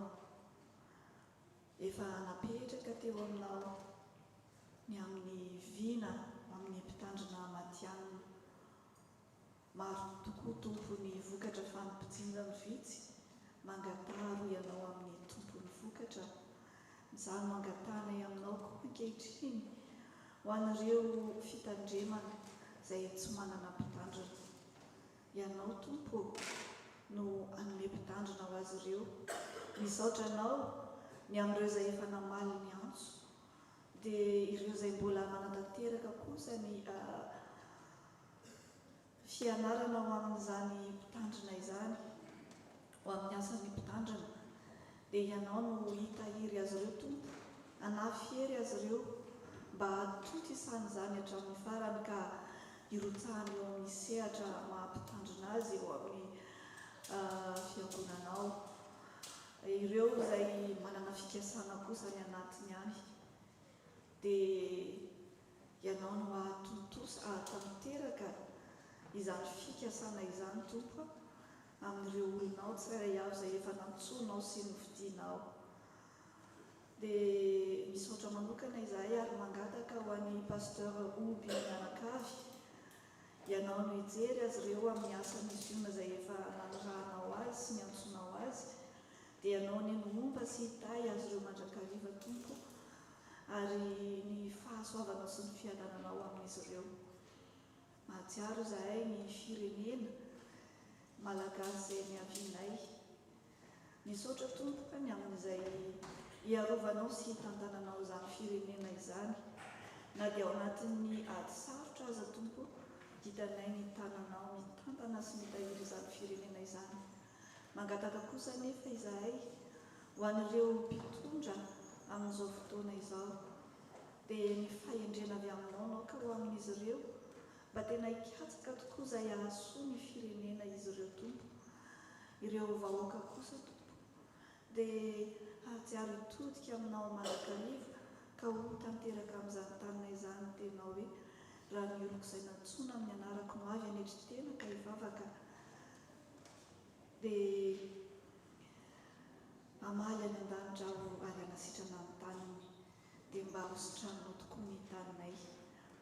efa napetraka teo aminao ny amin'ny vina amin'ny mpitandrina matianina. Maro tokoa tompo ny vokatra fampijinjana vitsy, mangataro ianao amin'ny tompony vokatra. Izany mangatanay aminao koa ankehitriny ho an'ireo fitandremana izay tsy manana mpitandrina. Ianao tompo no anome mpitandrina ho azy ireo. Misaotra anao ny amin'ireo izay efa namaly ny antso, dia ireo izay mbola manatanteraka kosa ny fianarana ho amin'izany mpitandrina izany, ho amin'ny asan'ny mpitandrina. Dia ianao no hitahiry azy ireo tompo, anafiery azy ireo mba hatonta isan'izany hatramin'ny farany ka hirotsahany eo amin'ny sehatra mahampitandrina azy eo amin'ny fiangonanao. Ireo izay manana fikasana kosa ny anatiny any, dia ianao no ahatanteraka izany fikasana izany tompo amin'ireo olonao tsirairay avy izay efa nantsonao sy novidianao. Dia misaotra manokana izahay ary mangataka ho an'ny pasteur Oby Mianakavy. Ianao no hijery azy ireo amin'ny asan'ny fiona izay efa nanirahanao azy sy niantsonao azy. Dia ianao ny momba sy hitahy azy ireo mandrakariva tompo, ary ny fahasoavanao sy ny fiadananao amin'izy ireo. Mahatsiaro izahay ny firenena malagasy izay niavianay. Misaotra tompo ka ny amin'izay hiarovanao sy hitantananao izany firenena izany. Na dia ao anatin'ny ady sarotra aza tompo, hitanay ny tananao mitantana sy mitahiry izany firenena izany. Mangataka kosa nefa izahay ho an'ireo mpitondra amin'izao fotoana izao, dia ny fahendrena avy aminao anao ka ho amin'izy ireo, mba tena hikatsaka tokoa izay ahasoa ny firenena izy ireo tompo. Ireo vahoaka kosa tompo dia hahatsiaro hitodika aminao mandrakariva ka ho tanteraka amin'izany tanana izany tenao hoe raha ny oloko izay nantsona amin'ny anarako no avy anetry tena ka hivavaka. Dia amaly any an-danitra ho ary anasitrana ny taniny, dia mba hositranonao tokoa ny taninay.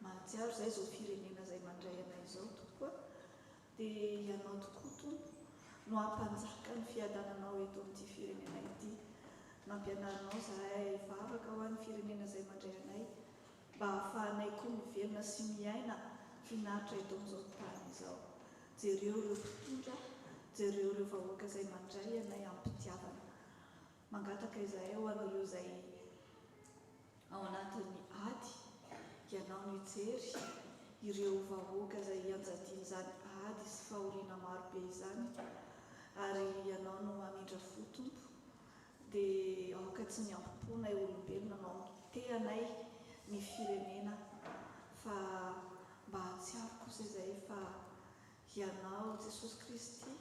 Mahatsiaro izay izao firenena izay mandray anay izao tompo, dia ianao tokoa tompo no hampanjaka ny fiadananao eto amin'ity firenena ity. Nampianarinao izahay hivavaka ho an'ny firenena izay mandray anay, mba hahafahanay koa mivelona sy miaina finaritra eto amin'izao tany izao. Jereo ireo mpitondra, jereo ireo vahoaka izay mandray anay ampitiavana. Mangataka izahay ho an'ireo izay ao anatin'ny ady, ianao no hijery ireo vahoaka izay hianjadiana izany ady sy fahoriana marobe izany, ary ianao no hamindra fo tompo. Dia aoka tsy ny ampoponay olombelona no mitehanay ny firenena, fa mba hatsiaro kosa izay fa ianao Jesosy Kristy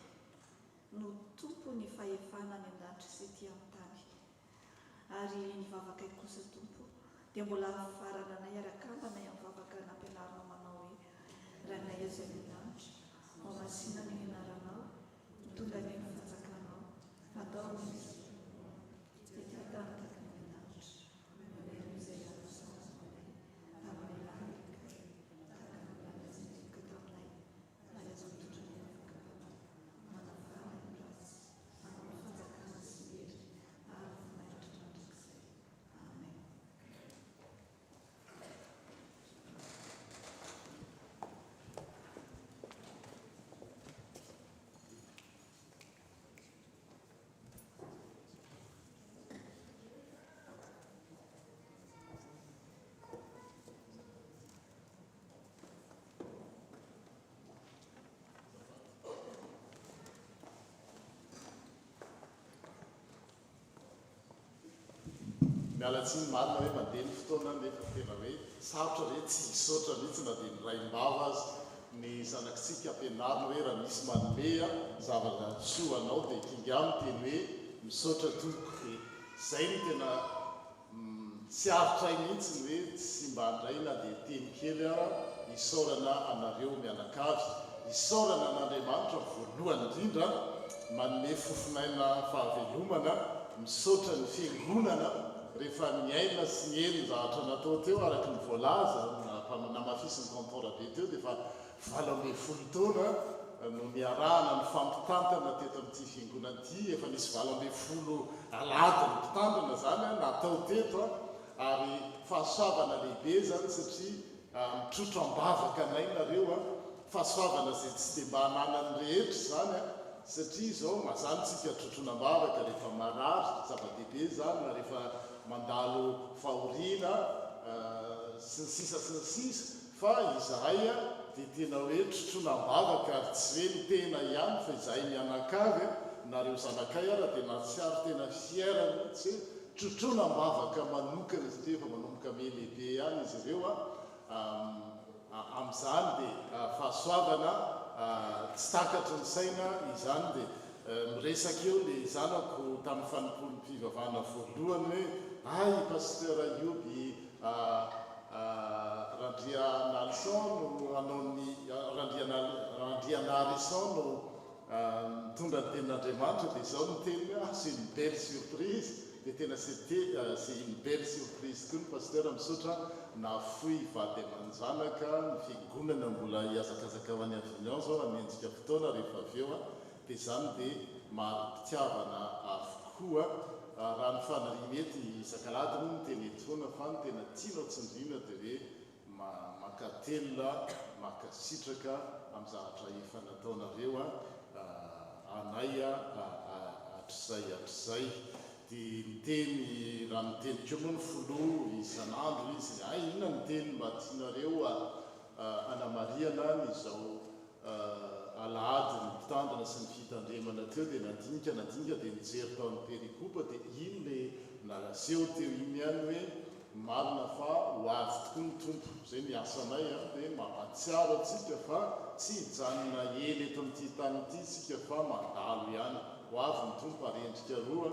no tompo ny fahefana any an-danitra sy ety amin'ny tany. Ary ny vavakay kosa tompo dia mbola hafarana anay arak'ambanay amin'ny vavaka nampianarinao manao eto. rainay izay milanitra ao masina ny anaranao mitondra ny fanjakanao fatao misy dia tantaky ny milanitra mamery izay anasanay amin'ny lalika takanambanazindika taminay ary azo mitondra ny afaka manafara ny ratsy manao fanjakana sy hery ary vonaitra mandrakizay. Amen. mialatsiny marina hoe mandeha ny fotoana nefa tena hoe sarotra hoe tsy hisotra mihitsy na dia ny raim-bava azy ny zanakitsika ampianarina hoe raha misy manome zavatra soa anao dia kingamy teny hoe misaotra tompoko dia izay ny tena tsy aritray mihitsy ny hoe tsy mba andray na dia teny kely ara isaorana anareo mianakavy isaorana an'Andriamanitra voalohany indrindra manome fofinaina fahavelomana misaotra ny fiangonana rehefa miaina sy ny hely zavatra natao teo araky ny voalaza namafisy ny cantora be teo dia efa 12 taona no miarahana ny fampitantana teto amin'ity fiangonana ity efa nisy 12 alady ny mpitantana zany natao teto ary fahasoavana lehibe zany satria mitrotro ambavaka anay nareo fahasoavana zay tsy dia mba hananany rehetra zany satria zao mazanyntsika trotronambavaka rehefa marary zava-dehibe zany na rehefa mandalo fahoriana sy ny sisa sy ny sisa fa izahay dia tena hoe trotronambavaka ary tsy hoe ny tena ihany fa izahay mianakavy nareo zanakay ara dia natsiary tena fiera mihitsy hoe trotronambavaka manokana satria efa manomboka me lehibe ihany izy ireo amin'izany dia fahasoavana tsy takatry ny saina izany dia miresaka eo le zanako tamin'ny fanimpolo mpivavahana voalohany hoe ay pasteur Ioby Randria Nalson no anaony Randria Nalson no mitondra ny tenin'Andriamanitra dia izao ny teny c'est une belle surprise dia tena c'est une belle surprise toy ny pasteur misaotra nafoy vady aman-janaka ny fiangonana mbola hiazakazaka ho any Avignon zao anenjika fotoana rehefa avy eo dia izany dia maro-pitiavana avokoa raha ny fanariamety isan-kalady moa ny teny etoana fa ny tena tianao tsindriana dia hoe makatelona makasitraka amin'ny zavatra efa nataonareo anay hatrizay dia miteny raha mitenikeo moa ny folo isan'andro izy ay inona ny teny mba tianareo anamariana nyzao alahady ny mpitandrina sy ny fitandremana teo dia nadinika dia nijery tao amin'ny perikopa dia iny le nalaseho teo iny ihany hoe marina fa ho avy tokoa ny tompo izay ny asanay dia mampatsiaro atsika fa tsy hijanona ely eto amin'ity tany ity sika fa mandalo ihany ho avy ny tompo ary endrika roa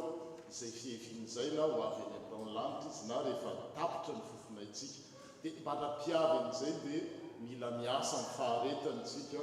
izay fihevin'izay na ho avy eny ambranlanitra izy na rehefa tapitra ny fofonaitsika dia mbanampiavy an'izay dia mila miasa ny faharetanitsika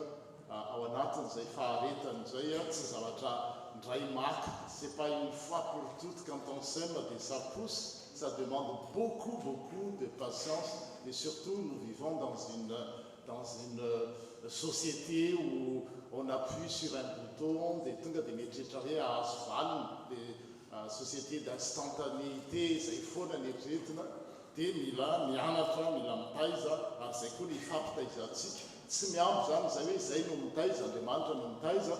ao anatin'izay faharetan'izay tsy zavatra ndray maka c'est pas une fois pour toutes quand on sème des ça pousse ça demande beaucoup de patience et surtout nous vivons dans une société où on appuie sur un bouton des tonga des métiers à asphalt des sociétés d'instantanéité izay foana ny eritreretina dia mila mianatra mila mitaiza ary izay koa ny fampitaizantsika tsy miambo zany zay hoe izay no mitaiza Andriamanitra no mitaiza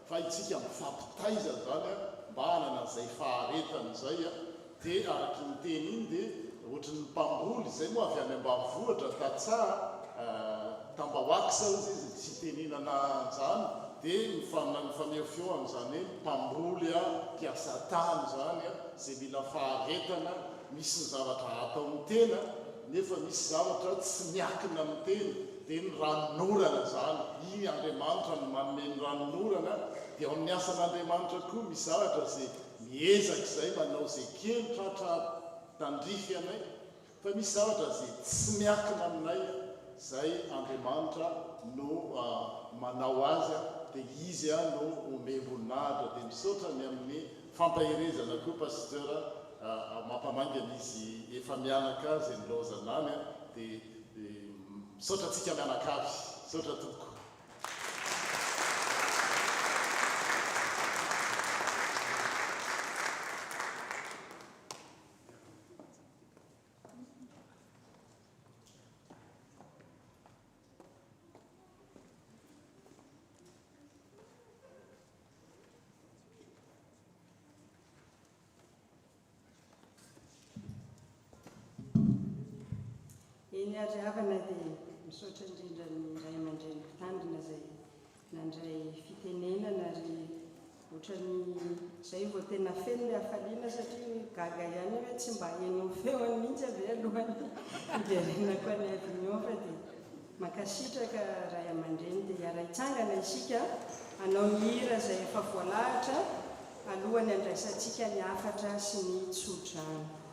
fa itsika mifampitaiza zany mba hanana izay faharetana izay dia araky ny teny iny dia ohatrany mpamboly izay moa avy any ambanivohitra tatsaha tambahoaksa izy tsy teninana zany dia mifameofeo amin'izany hoe mpamboly mpiasa tany zany izay mila faharetana misy ny zavatra atao ny tena nefa misy zavatra tsy miakina amin'ny teny dia ny ranonorana zany iny Andriamanitra no manome ny ranonorana dia ao amin'ny asan'Andriamanitra koa misy zavatra izay miezaka izay manao izay kely tratra tandrify anay fa misy zavatra izay tsy miakina aminay izay Andriamanitra no manao azy dia izy no omem-boninahitra dia misaotra ny amin'ny fampahirezana koa pasteur mampamangana izy efa mianaka azy nilozanany dia misaotra antsika mianakavy misaotra toko. Eny ariavana dia misaotra indrindra ny ray aman-dreny mpitandrina izay nandray fitenenana ary ohatrany izay vao tena feno ilay hafaliana satria gaga ihany hoe tsy mba eny ho feony mihitsy ave alohany hiverenako any avignon fa dia mankasitraka ray aman-dreny dia hiara-hitsangana isika hanao mihira izay efa voalahatra alohany andraisantsika ny hafatra sy ny tsodrano.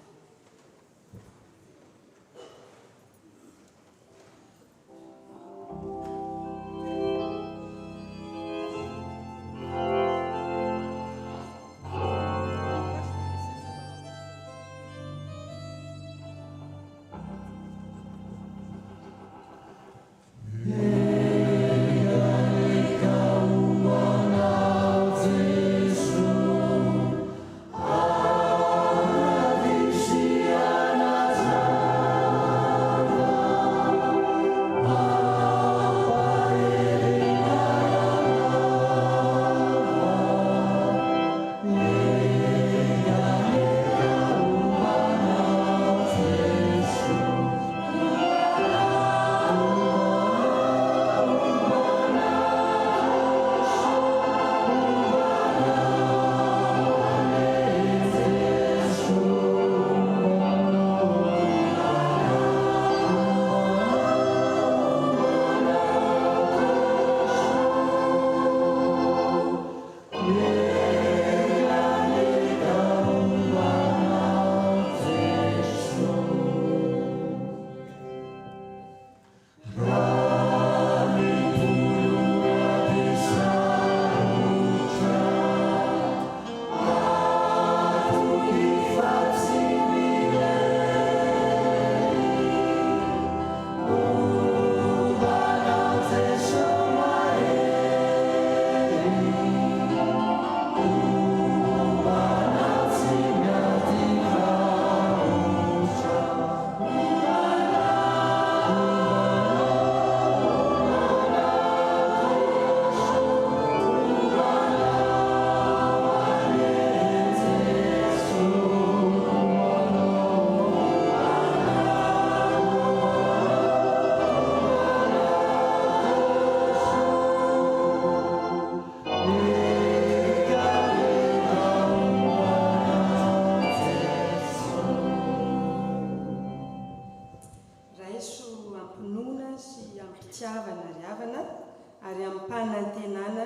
Ary amin'ny mpanantenana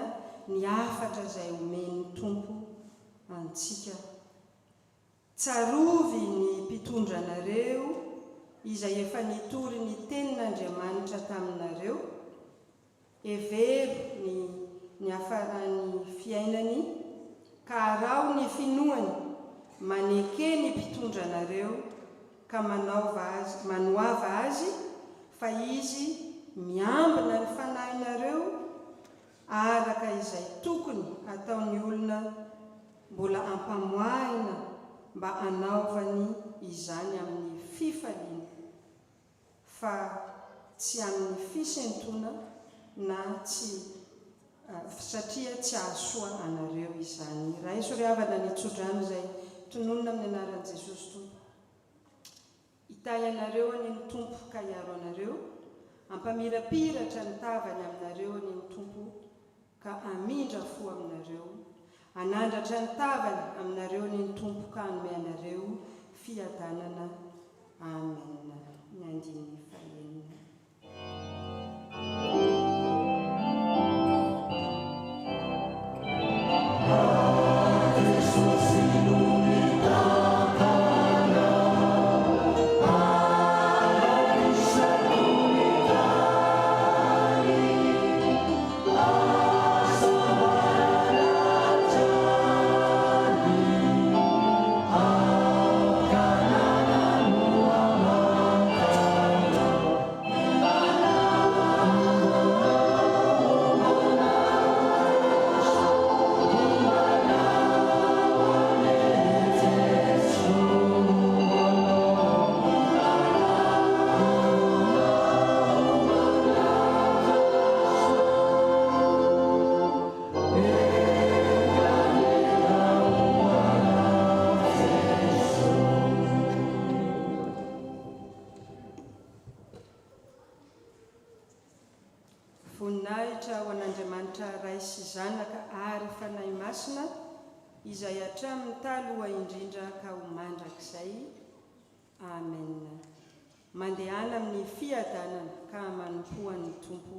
ny hafatra izay omen'ny tompo antsika. Tsarovy ny mpitondranareo izay efa nitory ny tenin'Andriamanitra taminareo, hevery ny hafaran'ny fiainany, ka arao ny finoany maneke ny mpitondranareo ka manoava azy fa izy miambina ny fanahinareo araka izay tokony ataony olona mbola ampamoahina mba anaovany izany amin'ny fifaliana fa tsy amin'ny fisentona na tsy satria tsy ahasoa anareo izany. Raha iso ry havana ny tsodrano izay tononona amin'ny anaran'i Jesosy Tompo. Hitahy anareo any ny Tompo ka hiaro anareo, ampamirapiratra ny tavany aminareo any ny Tompo ka amindra fo aminareo, anandratra ny tavany aminareo any ny Tompo ka hanome anareo fiadanana. Amen. Ny andiny fahenina. Amen. Andriamanitra ho an'Andriamanitra ray sy zanaka ary fanahy masina izay hatramin'ny taloha indrindra ka ho mandrakizay. Amen. Mandehana amin'ny fiadanana ka manompo an'ny Tompo.